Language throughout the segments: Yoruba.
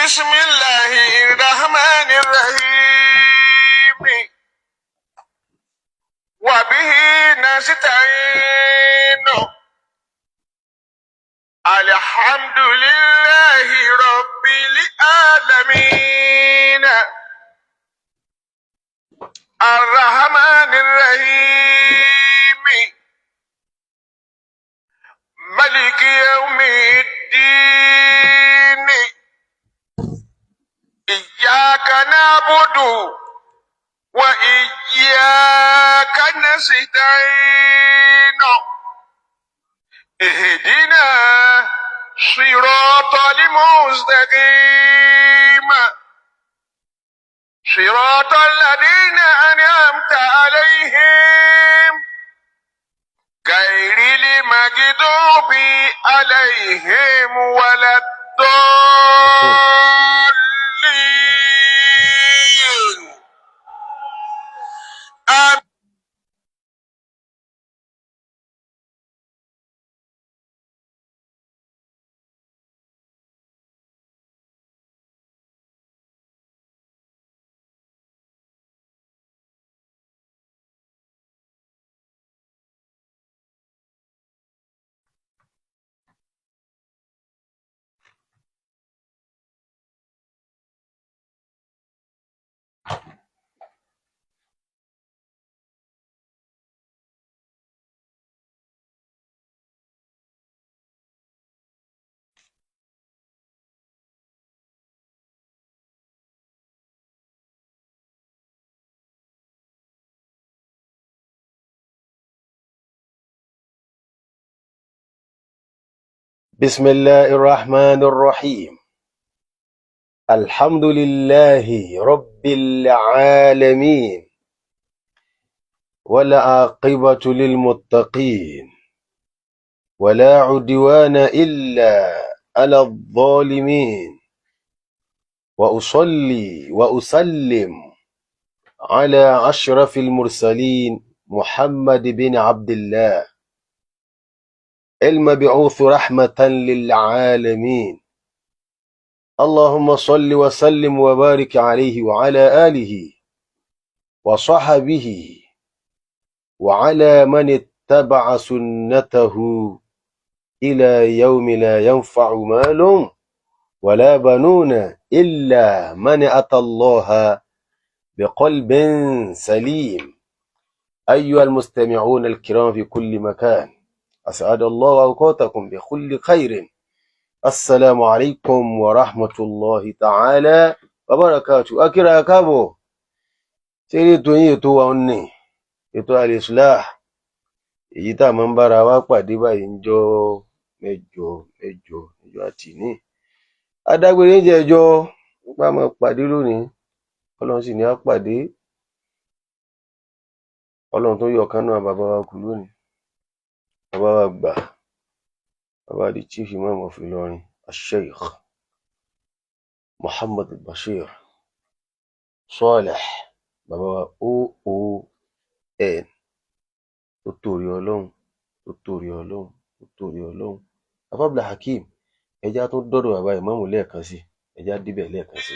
بسم الله الرحمن الرحيم وبه نستعين الحمد لله رب العالمين الرحمن الرحيم ملك يوم الدين إياك نعبد وإياك نستعين اهدنا صراط المستقيم صراط الذين أنعمت عليهم غير المغضوب عليهم ولا الضالين آمين. بسم الله الرحمن الرحيم. الحمد لله رب العالمين والعاقبة للمتقين ولا عدوان إلا على الظالمين، وأصلي وأسلم على أشرف المرسلين محمد بن عبد الله المبعوث رحمة للعالمين. اللهم صل وسلم وبارك عليه وعلى آله وصحبه وعلى من اتبع سنته إلى يوم لا ينفع مال ولا بنون إلا من أتى الله بقلب سليم. أيها المستمعون الكرام في كل مكان، أسعد الله أوقاتكم بكل خير. السلام عليكم ورحمة الله تعالى وبركاته. أكرا كابو سيري يتو وني ètò Al-Islah, èyí tá a máa ń bára wa pàdé báyìí ńjọ́ mẹ́jọ àtìní. Adágbére ń jẹ́jọ́ nípa máa pàdé lónìí, Ọlọ́run sì ní á pàdé. Ọlọ́run tó yọ ọ̀kan náà bàbá wa kù lónìí, bàbá wa gbà, bàbá di Chief Imam of Ìlọrin, Sheikh Muhammad Bashir Saleh, bàbá wa OON, tó torí Ọlọ́run. Bàbá Abdul Hakeem, ẹjá tó dọ́dọ̀ bàbá ìmáàmù lẹ́ẹ̀kan sí, ẹjá débẹ̀ lẹ́ẹ̀kan sí.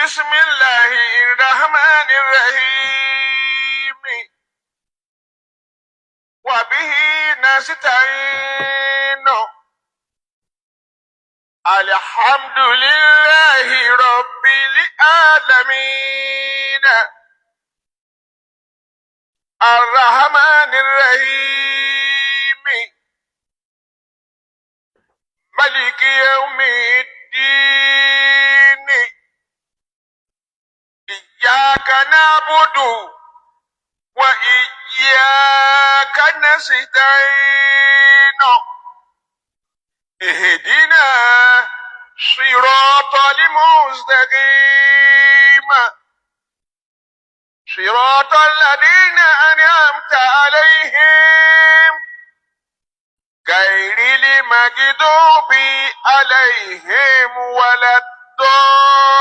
بسم الله الرحمن الرحيم وبه نستعين الحمد لله رب العالمين الرحمن الرحيم ملك يوم الدين إياك نعبد وإياك نستعين اهدنا صراط المستقيم صراط الذين أنعمت عليهم غير المغضوب عليهم ولا الضالين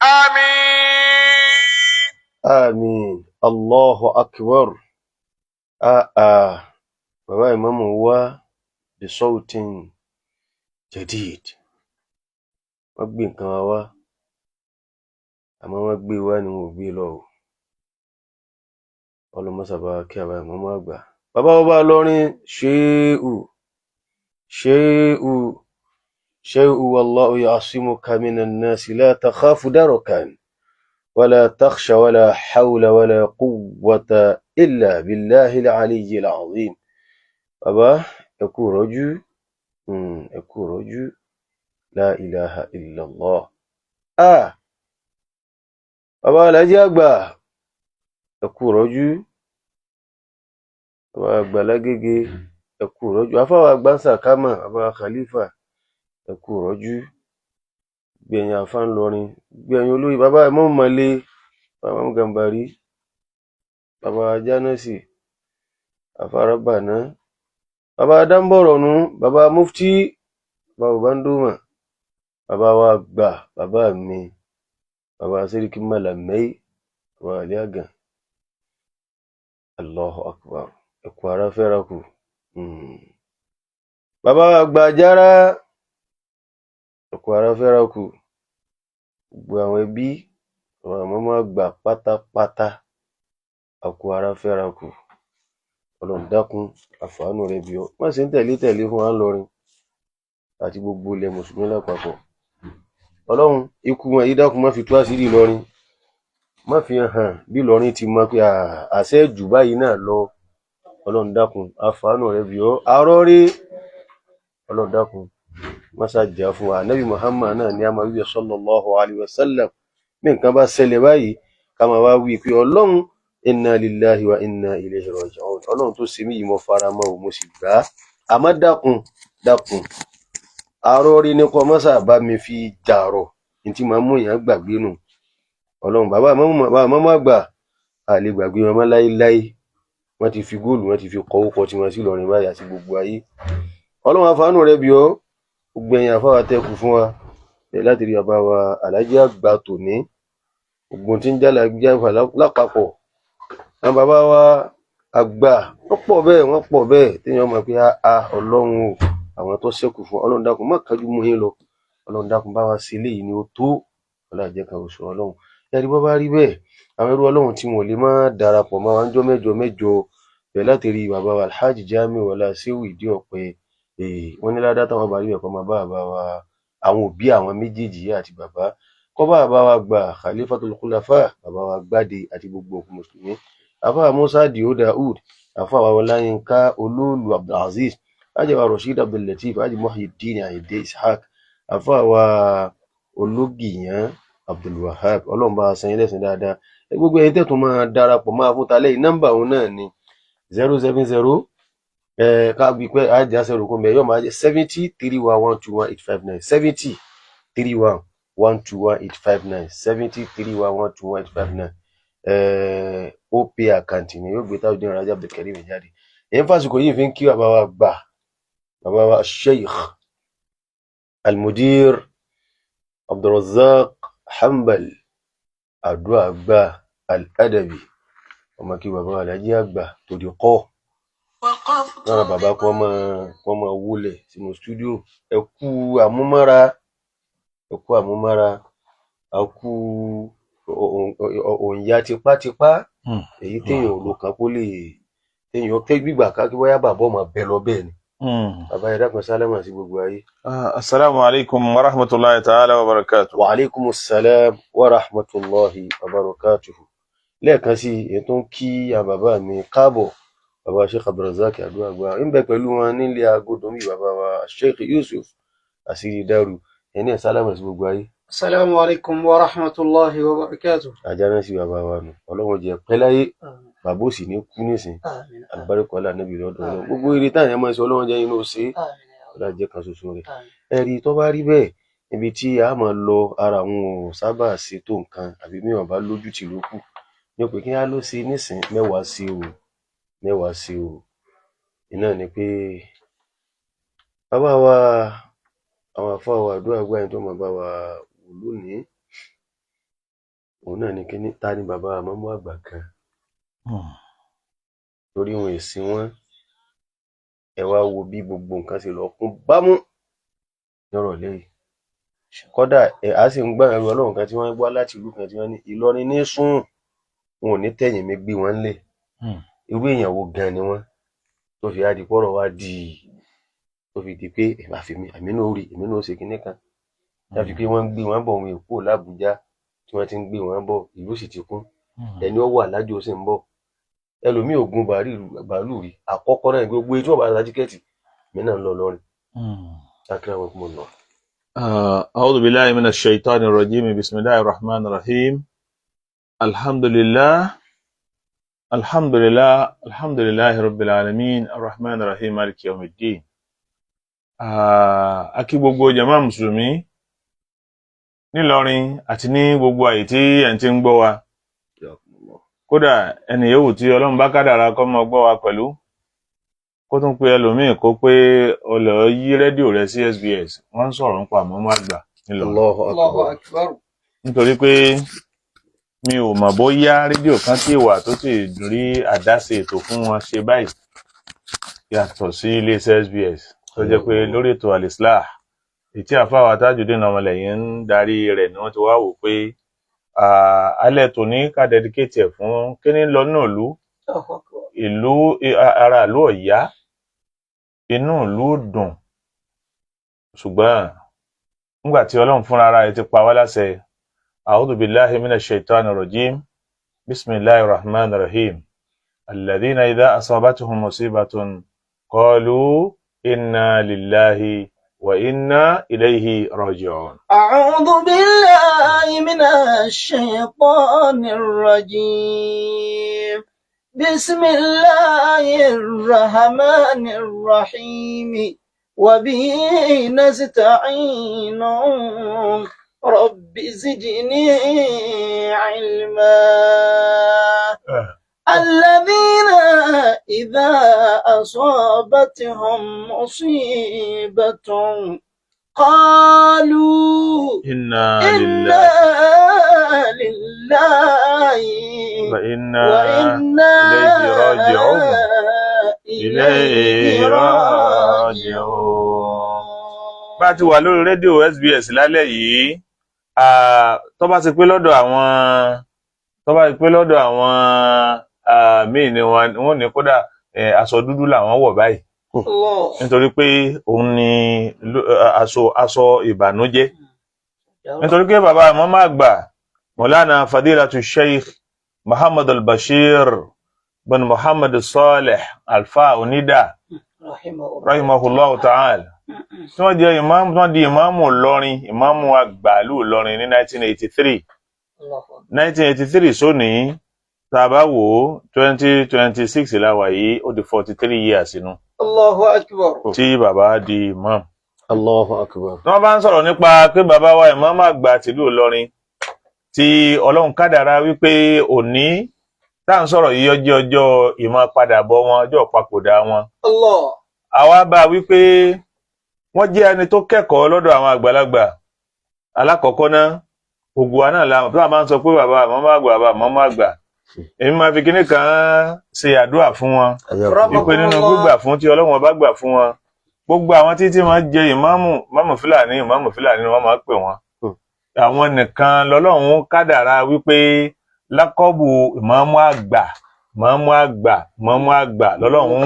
آمين. آمين. الله أكبر. bàbá ìmáàmù wá bisawtin jadid, wọ́n gbé nǹkan wa wá àmọ́ wọ́n gbé wá ni wọn ò gbé lọ o. ọlọmọsà bá kí àbá ìmáàmù àgbà bàbá wa bá lọrin ṣéhù wallahu ya'simuka minan nasi la takhafu darakan wala takhsha wala hawla wala quwwata illa billahil aliyyil azim. bàbá ẹ kú rọ́jú la ilaha illallah. bàbá aláàjì àgbà ẹ kú rọ́jú, bàbá àgbà lágége ẹ kú rọ́jú, àfáwà àgbà ń sàkámà bàbá khalifa ẹ kú rọ́jú, gbẹ̀yìn àfá ńlọrin, gbẹ̀yìn olóyè bàbá ìmáàmù mọ̀lé, bàbá ìmáàmù gàmbàrí, bàbá jánásì, àfá rábàná, bàbá dámbọ̀rọ̀nú, bàbá mufti, bàbá òbándómà, bàbá wa àgbà, bàbá mi, bàbá sẹ́ríkì màlàmẹ́ì, bàbá àlíàgàn. Allahu akbar, ẹkù ara fẹ́rakù. bàbá àgbà jára, ẹkù ara fẹ́rakù. gbogbo àwọn ẹbí àwọn ìmáàmù àgbà pátápátá ẹkù ara fẹ́rakù. Ọlọ́run dákun àfàánù rẹ̀ bí ọ má ṣe ń tẹ̀lé fún wa ńlọrin àti gbogbo ilẹ̀ mùsùlùmí lápapọ̀. Ọlọ́run ikú wọn yìí dákun má fi tú àṣírí Ìlọrin, má fi hàn bí Ìlọrin ti mọ̀ pé àṣẹ jù báyìí náà lọ. Ọlọ́run dákun àfàánù rẹ̀ bí ọ àrọ́rí. Ọlọ́run dákun má ṣàjà fún wa. Ànábì Muhammad náà ní a máa wíwẹ̀ sallallahu alaihi wasallam bí nǹkan bá ṣẹlẹ̀ báyìí ká máa wá wí pé Ọlọ́run inna lillahi wa inna ilayhi raji'un. Ọlọ́run tó ṣe mí yìí mo fara mọ́ o, mo sì gbà á. Àmọ́ dákun àrọ́rí ní kọ́ mọ́sà bá mi fi jàrọ̀ ní tí máa mú èèyàn gbàgbé nù. Ọlọ́run bàbá ìmáàmù àgbà a lè gbàgbé wọn mọ́ láéláé. wọ́n ti fi góòlù wọ́n ti fi kọ orúkọ tí wọ́n sí Ìlọrin báyìí àti gbogbo ayé. Ọlọ́run àfàánù rẹ̀ bí ọ gbogbo ẹ̀yin àfáwà tẹ́kù fún wa láti rí bàbá wa Àlájì àgbà tòní, gbogbo tí ń jálà jáfà lápapọ̀. àwọn bàbá wa àgbà wọ́n pọ̀ bẹ́ẹ̀ téèyàn mọ̀ pé Ọlọ́run o, àwọn tó ṣẹ́kù fún Ọlọ́run dákun má kájú mú yín lọ. Ọlọ́run dákun bá wa ṣe eléyìí ni ó tó Ọlọ́run jẹ́ kan oṣù Ọlọ́run. ẹ̀rí bọ́ bá rí bẹ́ẹ̀ àwọn ẹrú Ọlọ́run tí wọn ò lè má darapọ̀ mọ́ wa ńjọ́ mẹ́jọ bẹ́ẹ̀ láti rí bàbá wa Alhaji Jamiu Ọlá Ṣéhù Ìdí Ọ̀pẹ. wọ́n ní ládá táwọn bá rí ẹ̀kọ́ máa bá bàbá wa àwọn òbí àwọn méjèèjì yìí àti bàbá kọ́ bá bàbá wa gbà Khalifatul Khulafa, bàbá wa Gbádé àti gbogbo òkú mùsùlùmí. àfáà Musa Dio Daoud, àfáà wa Ọláyínká Olóòlù Abdulaziz, Hájì wa Rasheed Abdullateef, Hájì Muhyiddin Ayinde Ishaq, àfáà wa Ológìyán Abdulwahab. Ọlọ́run bá san yín lẹ́san dáadáa. gbogbo ẹ̀yin tẹ́tùn máa darapọ̀ máa fún talẹ́ yìí, nọ́mbà òun náà ni 070 káàbí pé àjà sẹ̀rò kó mẹ́ yọ́ máa jẹ́ 70 311 21859 70 311 21859 70 311 21859. OP àkáǹtì ni yóò gbé Tajudeen Raji Abdulkareem jáde. èyí fásitì yìí fi ń kí bàbá wa gbà, bàbá wa Sheikh Almudir Abdulrazak Hanbal àdúrà àgbà Al-Adabi, ọmọ kí bàbá wa Àlájì àgbà tó di kọ́ náà bàbá kọ́ máa wúlẹ̀ sínú stúdíò. ẹ kú àmúmọ́ra, a kú òǹyà tipátipá èyí téèyàn ò lò kàn kó lè téèyàn ké gbígbà ká kí bóyá bàbá ọmọ bẹ lọ bẹ́ẹ̀ ni. bàbá ẹ dákun sálámà sí gbogbo ayé. Assalamu alaikum wa rahmatullahi ta'ala wa barakatuh. Wa alaikumus salam wa rahmatullahi wa barakatuh. lẹ́ẹ̀kan sí èyí tó ń kí bàbá mi káàbọ̀, bàbá Sheikh Abdulrazak àdúrà àgbà ń bẹ pẹ̀lú wọn nílé agodo mi, bàbá wa Sheikh Yusuf Asiri Daru. ẹni ẹ̀ sálámà sí gbogbo ayé. Assalamu alaikum wa rahmatullahi wa barakatuh. Àjánà sí bàbá wa nù, Ọlọ́run jẹ́ pẹ́ láyé, bàbá ò sì ní kú nísìn. Àlùbáríkà ọlá Ànábì lọ́dọ̀ Ọlọ́run. gbogbo eré táyà máa ń sọ Ọlọ́run jẹ́ inú ṣe Ọlọ́run jẹ́ kan ṣoṣo rẹ̀. ẹ̀rí tó bá rí bẹ́ẹ̀ ibi tí a máa lọ ara àwọn ò sábà ṣe tó nǹkan àbí mìíràn bá lójú tì lókù ní pé kí á ló ṣe nísìn mẹ́wàá sí o. iná ni pé bàbá wa àwọn àfáà wa àdúrà àgbà yẹn tó máa bá wa wò lónìí, òun náà ni kíní ta ni bàbá àmọ́mú àgbà kan. torí wọn èsì wọn. Ẹ wá wo bí gbogbo nǹkan ṣe lọ kún bámú nírọ̀lẹ́ yìí. Kódà a sì ń gbọ́ ẹ̀rù Ọlọ́run kan tí wọ́n wá láti ìlú kan tí wọ́n ní Ìlọrin ní sùn, wọn ò ní tẹ̀yìn mi gbé wọn lẹ̀. Irú èèyàn wo gan ni wọ́n tó fi á di pọ́rọ̀ wá tó fi di pé àmì náà rí èmi náà ṣe kinní kan. Láti pé wọ́n ń gbé wọn bọ̀ wọn èkó l'Àbújá tí wọ́n ti ń gbé wọn bọ̀ ìlú sì ti kún. Ẹni ó wà lájò sì ń bọ̀. Ẹlòmíì ò gun bàálù rí. Àkọ́kọ́ náà gbogbo etí ọ̀bà ra tíkẹ́ẹ̀tì mi náà ń lọ lọ́rin. Akramakumullah. أعوذ بالله من الشيطان الرجيم بسم الله الرحمن الرحيم الحمد لله رب العالمين الرحمن الرحيم مالك يوم الدين. A kí gbogbo jàmáà mùsùlùmí nílọrin àti ní gbogbo àyè tí ẹ̀ ń ti ń gbọ́ wa. Kódà ẹni yòówù tí Ọlọ́run bá kádàrá kó máa gbọ́ wa pẹ̀lú, kó tún pe ẹlòmíì kó pé ọlọ yí rédíò rẹ̀ sí SBS, wọ́n ń sọ̀rọ̀ nípa Màmá àgbà nílọrin. Allahu Akbar. Nítorí pé mi ò mọ̀ bóyá rédíò kan tí wà tó sì rí àdáṣe ètò fún wọn ṣe báyìí yàtọ̀ sí iléeṣẹ́ SBS tó jẹ́ pé lórí ètò Al-Islah ètí àfáwà Tajudeen Ọmọlẹ́yìn ń darí rẹ̀ ni wọ́n ti wá wò pé alẹ́ tòní ká dedicate ẹ̀ fún kíní lọ náà ìlú ara ìlú ọ̀yá, inú ìlú dùn, ṣùgbọ́n nígbà tí Ọlọ́run fúnra ara ẹ̀ ti pa wá láṣẹ. A'udhu billahi minash shaitanir rajim. Bismillahir rahmanir rahim. Alladhina idha asabatuhum musibatun qalu inna lillahi wa inna ilayhi raji'un. A'udhu billahi minash shaitanir rajim. Bismillahir rahmanir rahim. وبه نستعين رب زدني علما الذين إذا أصابتهم مصيبة قالوا إنا لله وإنا إليه راجعون. Bá ti wà lórí rédíò SBS lálẹ́ yìí, tó bá ti pé lọ́dọ̀ àwọn míì ni wọ́n ní kódà aṣọ dúdú làwọn wọ̀ báyìí, nítorí pé òun ni aṣọ ìbànújẹ́. Nítorí pé bàbá Màmá àgbà Maulana Fadilatu Sheikh Muhammad al-Bashir bin Muhammad Saleh Alfa Onida rahimahullahu ta'ala, tí wọ́n jẹ́ ìmáàmù Ìlọrin, ìmáàmù àgbàlú Ìlọrin ní 1983. 1983 sóní tàbá wò 2026 láwà yìí ó di 43 years inú. Allahu Akbar. Tí bàbá di imam. Allahu Akbar. Tí wọ́n bá ń sọ̀rọ̀ nípa pé bàbá wa ìmáàmù àgbà tìlú Ìlọrin tí Ọlọ́run kádàrá wípé òní tá ń sọ̀rọ̀ yìí ọjọ́ ìmọ̀ padà bọ̀ wọn, ọjọ́ papòdà wọn. Allah. Àwa bá wípé wọ́n jẹ́ ẹni tó kẹ́kọ̀ọ́ lọ́dọ̀ àwọn àgbàlagbà. Alákọ̀ọ́kọ́ náà, gbogbo wa náà láwọn tó máa ń sọ pé bàbá Màmá àgbà. Èmi máa fi kíní kan ṣe àdúrà fún wọn. Wípé nínú gbígbà fún tí Ọlọ́run bá gbà fún wọn. Gbogbo àwọn títí máa jẹ ìmáàmù Fúlàní ni wọ́n máa pè wọ́n. Àwọn nìkan lọ́lọ́run kádàrá wípé lákọ́bù ìmáàmù àgbà lọ́lọ́run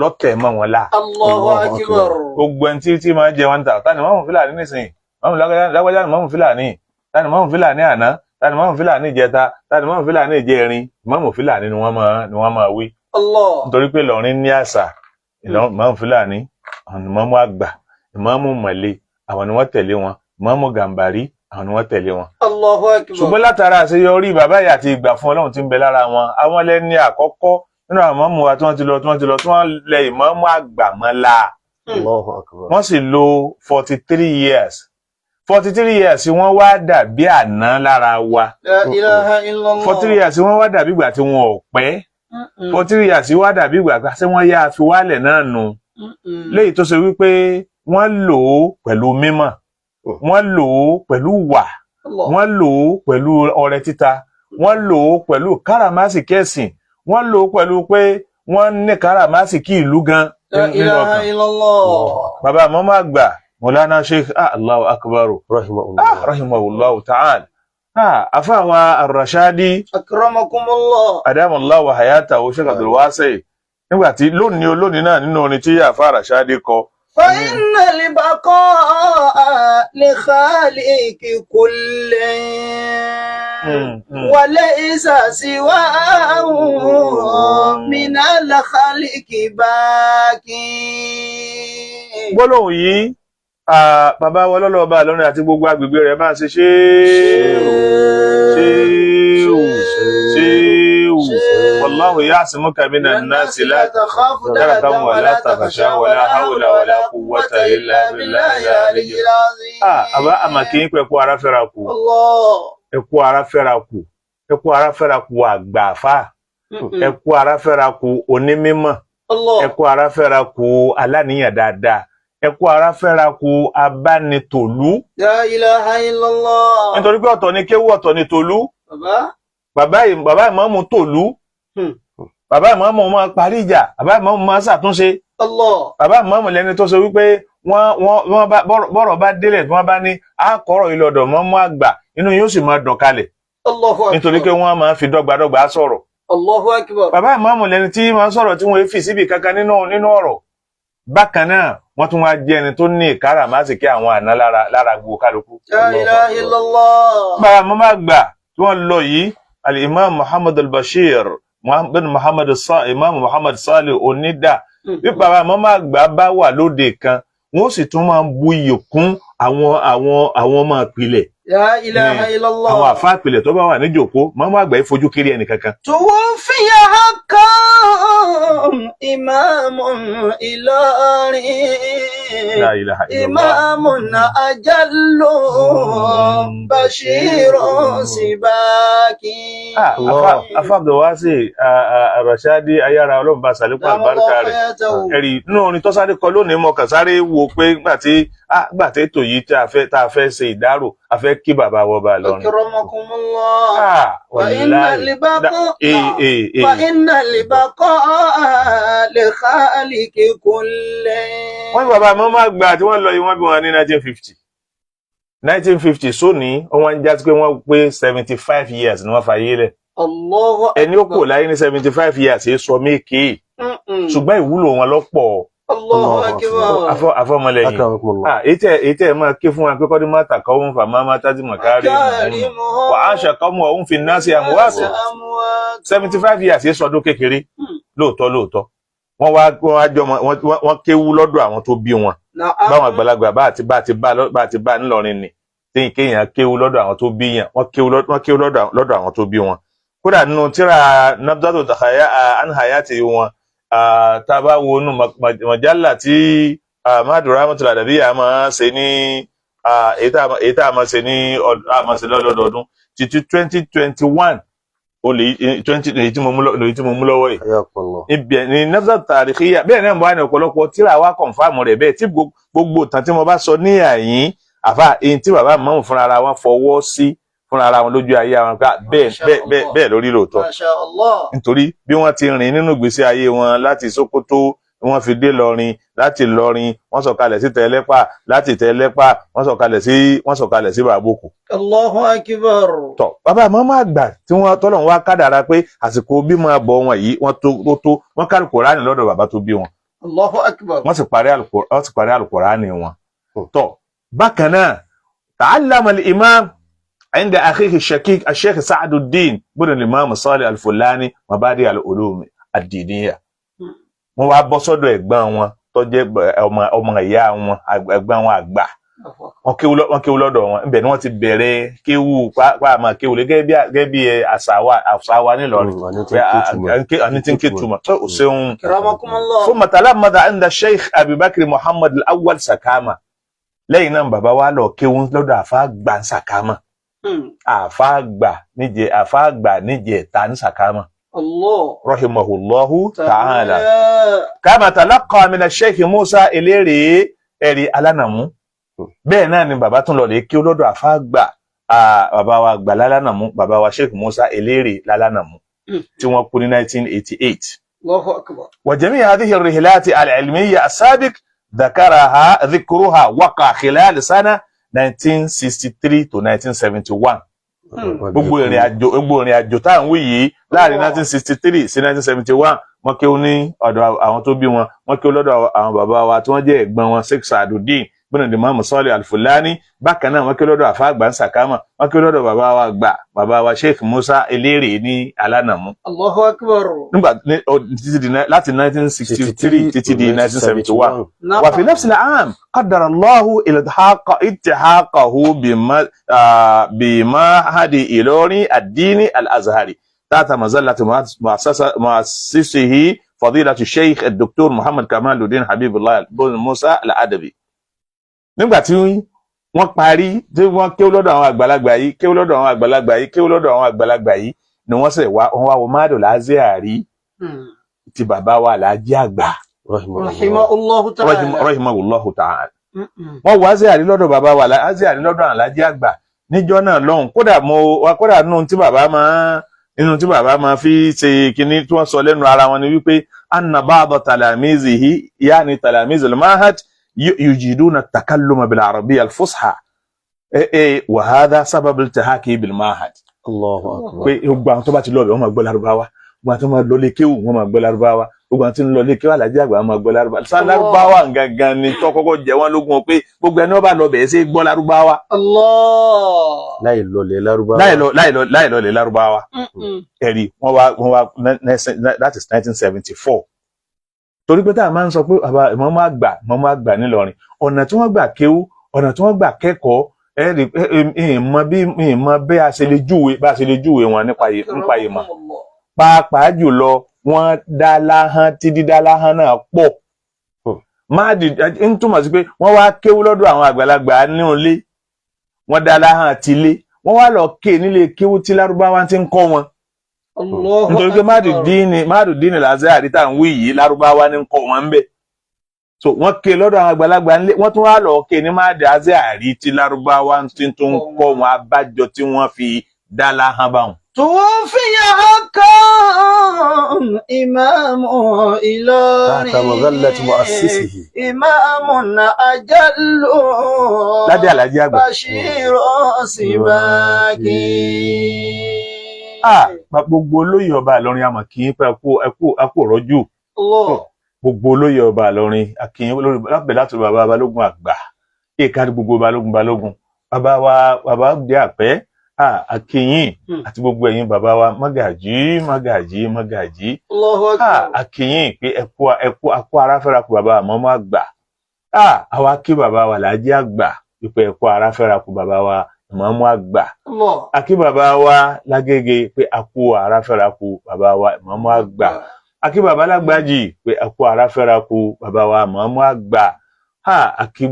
lọ́tẹ̀ mọ́ wọn lá. Allahu Akbar. Gbogbo ẹni tí máa jẹ wọn ta tani Ìmáàmù Fúlàní nísìnyí, lágbájá ni Ìmáàmù Fúlàní, tani Ìmáàmù Fúlàní àná, tani Ìmáàmù Fúlàní ìjẹta, tani Ìmáàmù Fúlàní ìjẹrin, Ìmáàmù Fúlàní ni wọ́n máa wí. Nítorí pé Ìlọrin ní àṣà, Ìmáàmù Fúlàní, àwọn Ìmáàmù àgbà, Ìmáàmù Mọ̀lẹ́, àwọn ni wọ́n tẹ̀lé wọn, Ìmáàmù Gàmbàrí, àwọn ni wọ́n tẹ̀lé wọn. Allahu Akbar. Ṣùgbọ́n látara àṣeyọrí bàbá yìí àti ìgbà fún Ọlọ́run tí ń bẹ lára wọn, àwọn lẹ́ni àkọ́kọ́ nínú àwọn ìmáàmù wa tí wọ́n ti lọ tí wọ́n lẹ ìmáàmù àgbà mọ́lá. Allahu Akbar. Wọ́n sì lò 43 years. 43 years wọ́n wá dàbí àná lára wa. La ilaha illallah. 43 years wọ́n wá dàbí ìgbà tí wọn ò pẹ́. 43 years wá dàbí ìgbà tí wọ́n yá fi wálẹ̀ náà nù. Léyìí tó ṣe wípé wọ́n lò ó pẹ̀lú mímọ̀, wọ́n lò ó pẹ̀lú wà, wọ́n lò ó pẹ̀lú ọrẹ títa, wọ́n lò ó pẹ̀lú káràmásìkí ẹ̀sìn, wọ́n lò ó pẹ̀lú pé wọ́n ní káràmásìkí ìlú gan لا nínú إله ọkàn. إلا الله. Bàbá màmá àgbà Mọ̀lánà Sheikh Allahu Akbar rahimahullah. rahimahullahu ta'ala. Àfáà àwọn Ar-Rashadi أكرمكم الله. Adamallahu wa hayatahu Sheikh Abdul Wasi nígbàtí lónìí náà nínú orin tí àfáà Rashadi kọ. فإن البقاء لخالق كل وليس سواه من الخالق باقي. Gbólóhùn yìí bàbá wọlọ́lọ́ọ̀bá lọ́rin àti gbogbo agbègbè rẹ̀ máa ṣe ṣéèwù wallahu ya'simuka minan nasi la تخاف دركا ولا تخشى ولا حول ولا قوة إلا بالله العلي العظيم. àbá àmàkí pé ẹkú ara fẹ́ra kù الله. ẹkú ara fẹ́ra kù ẹkú ara fẹ́ra kù àgbàfà ẹkú ara fẹ́ra kù onímímọ̀ الله. ẹkú ara fẹ́ra kù aláníyàn dáadáa ẹkú ara fẹ́ra kù abánitòlú لا إله إلا الله. nítorí pé ọ̀tọ̀ ni kéwú ọ̀tọ̀ ni tòlú bàbá ìmáàmù tòlú bàbá ìmáàmù máa parí ìjà bàbá ìmáàmù máa ṣàtúnṣe الله. bàbá ìmáàmù lẹni tó sọ wípé wọ́n bá bọ́rọ̀ bá délẹ̀ tí wọ́n bá ní àkọ́rọ̀ ìlọ̀dọ̀ mọ́mú àgbà inú yóò sì máa dùn kalẹ̀ الله أكبر. nítorí pé wọ́n máa fi dọ́gbadọ́gba sọ̀rọ̀ الله أكبر. bàbá ìmáàmù lẹni tí máa sọ̀rọ̀ tí wọ́n fi síbi kankan nínú ọ̀rọ̀ bákan náà wọ́n tún wá jẹ́ ẹni tó ní ìkáràmásìkí àwọn àná lára gbogbo kálukú. لا إله إلا الله. bàbá mọ́mú àgbà tí wọ́n lọ yìí al-imam Muhammad al-Bashir imam Muhammad Salih Onida bí bàbá mọ́mú àgbà bá wà lóde kan wọ́n sì tún máa ń bu iyì kún àwọn ọmọ ìpìlẹ̀ لا إله إلا الله. àwọn àfá ìpìlẹ̀ tó bá wà ní jòkó mọ́mú àgbà yìí fojú kiri ẹnì kankan. توفي حقا إمام إلهي La ilaha illallah. إمام أجل بشير سباكي. Afá Abdulwasi Rashadi ayára ọlọ́run bá sàlékún àlùbáríkà rẹ̀ ẹ̀rí nínú orin tó sáré kọ lónìí mo kàn sáré wo pé gbàtí ètò yìí tá a fẹ́ ṣe ìdárò a fẹ́ kí bàbá wọ bá lọ́rin. أكرمكم الله. فإن Wallahi. البقاء Eh. فإن البقاء لخالق كل. Wọ́n ní bàbá mọ́mú àgbà tí wọ́n lọ yìí wọ́n bí wọn ní 1950 sóní wọ́n ń já sí pé wọ́n pé 75 years ni wọ́n fàyè lẹ̀ الله ẹni ó kò láyé ní 75 years yìí sọ méèké ṣùgbọ́n ìwúlò wọn lọ́pọ̀ الله أكبر. afọmọlẹ́yìn akramakumullah. èyí tẹ́ ẹ̀ máa ké fún wa pé kọ́dí máa tàkọ́ òun fà máa tájí mọ̀kárí wà á ṣàkọ́mù ọ̀hún fi náà sí àmúwàsì 75 years yìí sọdún kékeré lóòótọ́ wọ́n kéwú lọ́dọ̀ àwọn tó bí wọn báwọn àgbàlagbà bá ti bá ńlọrin ni téyìn kéèyàn kéwú lọ́dọ̀ àwọn tó bí yàn wọ́n kéwú lọ́dọ̀ àwọn tó bí wọn kódà nínú tíra nabdatu anhayati wọn tá a bá wo inú mọ̀jálà tí Ahmadu Rahmatul Adabiya máa ṣe ní èyí tá a máa ṣe ní lọ́dọọdún títí 2021 èyí tí mo mú lọ́wọ́ yìí ibẹ̀ ni nabdatu tarikhiya bẹ́ẹ̀ náà mo wá ní ọ̀pọ̀lọpọ̀ tíra wa kọ̀ǹfàmù rẹ̀ bẹ́ẹ̀ tí gbogbo ìtàn tí mo bá sọ ní àyín àfà èyí tí bàbá mọ́mù fúnra ara wọn fọwọ́ sí fúnra ara wọn lójú ayé àwọn ká bẹ́ẹ̀ lórí lóòótọ́ nítorí bí wọ́n ti rìn nínú ìgbésí ayé wọn láti Sókótó wọ́n fi dé Lọrin láti Lọrin wọ́n sọ̀kalẹ̀ sí Tẹ̀lẹ́pà láti Tẹ̀lẹ́pà wọ́n sọ̀kalẹ̀ sí Bàbókù. Allahu Akbar. Tọ́ bàbá màmá àgbà tí wọ́n tọ́lọ̀ wá kádàrá pé àsìkò bímọ àbọ̀ wọn yìí wọ́n tó wọ́n ká Al-Qur'ani lọ́dọ̀ bàbá tó bí wọn. Allahu Akbar. wọ́n sì parí Al-Qur'ani wọn. Tọ́ bákan náà ta'allama al-imam عند أخيه الشقيق الشيخ سعد الدين بن الإمام صالح الفلاني مبادئ العلوم الدينية wọ́n wá bọ́ sọ́dọ̀ ẹ̀gbọ́n wọn tó jẹ́ ọmọ ìyá wọn ẹ̀gbọ́n wọn àgbà wọ́n kéwú lọ́dọ̀ wọn níbẹ̀ ni wọ́n ti bẹ̀rẹ̀ kéwú pàmò kéwú gẹ́gẹ́ bí àṣà wa nílọrin àní tí ń ké túmọ̀ tó ò ṣeun. fún mọ̀tàlá mọ́tà عند الشيخ أبي بكر محمد الأول Sakama lẹ́yìn náà bàbá wa lọ kéwú lọ́dọ̀ àfa gbà ń Sakama àfáàgbà níjẹ ta ní Sakama rahimahullahu ta'ala kama talaqa min Sheikh Musa Eléré ẹ̀rí alánàmú bẹ́ẹ̀ náà ni bàbá tún lọ lè kí ó lọ́dọ̀ àfáàgbà bàbá wa gbà lálánàmú bàbá wa Sheikh Musa Eléré lálánàmú tí wọ́n kú ní 1988 الله أكبر. وجميع هذه الرحلات العلمية السابق ذكرها وقع خلال سنة 1963 to 1971. gbogbo ìrìn àjò tá à ń wí yìí láàrin 1963 sí 1971 wọ́n kéwú ní ọ̀dọ̀ àwọn tó bí wọn, wọ́n kéwú lọ́dọ̀ àwọn bàbá wa tí wọ́n jẹ́ ẹ̀gbọ́n wọn Sheikh Sa'aduddin bin Imam Salih Al-Fulani. Bákan náà wọ́n kéwú lọ́dọ̀ àfáà àgbà Sakama, wọ́n kéwú lọ́dọ̀ bàbá wa gbà bàbá wa Sheikh Musa Eléré ní Alánàmú. الله أكبر. nígbà láti 1963 títí di 1971. نعم. وفي نفس العام قدر الله التحاقه بمعهد إيلوري الديني الأزهري تحت مظلة مؤسسه فضيلة الشيخ الدكتور محمد كمال الدين حبيب الله بن موسى الأدبي. nígbà tí wọ́n parí tí wọ́n kéwú lọ́dọ̀ àwọn àgbàlagbà yìí kéwú lọ́dọ̀ àwọn àgbàlagbà yìí kéwú lọ́dọ̀ àwọn àgbàlagbà yìí ni wọ́n ṣe wá wo Mádùl Azhari ti bàbá wa Alhaji àgbà رحمه الله تعالى. rahimahullahu ta'ala. wọ́n wá Azhari lọ́dọ̀ bàbá wa Azhari lọ́dọ̀ Alhaji àgbà níjọ́ náà lọ́hùn. kódà nínú tí bàbá máa fi ṣe kinní tí wọ́n sọ lẹ́nu ara wọn ni wípé anna ba'da talamizihi yani talamiz al-mahad yujiduna at-takalluma bil-arabiyya al-fusha wa hadha sabab iltihaqi bil-mahad. Allahu akbar. pé gbogbo àwọn tó bá ti lọ bẹ̀ wọ́n máa gbọ́ Lárúbáwá, gbogbo àwọn tó máa lọ lé kéwù wọ́n máa gbọ́ Lárúbáwá, gbogbo àwọn tí ń lọ lé kéwù Alhaji àgbà wọ́n máa gbọ́ Lárúbáwá. Lárúbáwá gangan ni tó kọ́kọ́ jẹ wọ́n lógún pé gbogbo ẹni wọ́n bá lọ bẹ̀ ṣe gbọ́ Lárúbáwá. الله. láì lọlẹ̀ Lárúbáwá. láì lọ lé Lárúbáwá. ẹ̀rí wọ́n wá that is 1974. torí pé tá a máa ń sọ pé Ìmáàmù àgbà nílọrin ọ̀nà tí wọ́n gbà kéwú ọ̀nà tí wọ́n gbà kẹ́kọ̀ọ́ ẹ̀rí ìmọ̀ bí a ṣe lè júwe wọn nípa ìmọ̀. pàápàá jùlọ wọ́n dá láhán tí dídá láhán náà pọ̀. máàdì ń túmọ̀ sí pé wọ́n wá kéwú lọ́dọ̀ àwọn àgbàlagbà nínú ilé, wọ́n dá láhán ti ilé, wọ́n wá lọ ké nílé kéwú tí Lárúbáwá ti ń kọ́ wọn. nítorí pé Mádùdín Al-Azhari tá à ń wí yìí Lárúbáwá ní ń kọ́ wọn ń bẹ̀. so wọ́n ké lọ́dọ̀ àwọn àgbàlagbà nílé, wọ́n tún wá lọ ké ní Mádùdín Al-Azhari tí Lárúbáwá ti tún kọ́ wọn, abájọ tí wọ́n fi dá láhán báwọn. توفي حقا إمام إيلوري تحت مظلة مؤسسه إمام أجل ládé Alhaji àgbà. بشير سباكي. gbogbo olóyè ọba Ìlọrin àmọ́ kì í pé ẹkú rọ́jú. الله. gbogbo olóyè ọba Ìlọrin akínyìn lábẹ́ láti bàbá Balógun àgbà èèkà gbogbo Balógun bàbá dé àpẹ́ akínyìn àti gbogbo ẹ̀yin bàbá wa Mágàjí الله أكبر. akínyìn pé ẹkú aráfẹ́rakù bàbá Ìmáàmù àgbà. àwa kí bàbá wa Alhaji àgbà pé ẹkú aráfẹ́rakù bàbá wa Ìmáàmù àgbà. الله. akí bàbá wa Lágége pé ẹkú aráfẹ́rakù bàbá wa Ìmáàmù àgbà. akí bàbá Lágbájì pé ẹkú aráfẹ́rakù bàbá wa Ìmáàmù àgbà. akí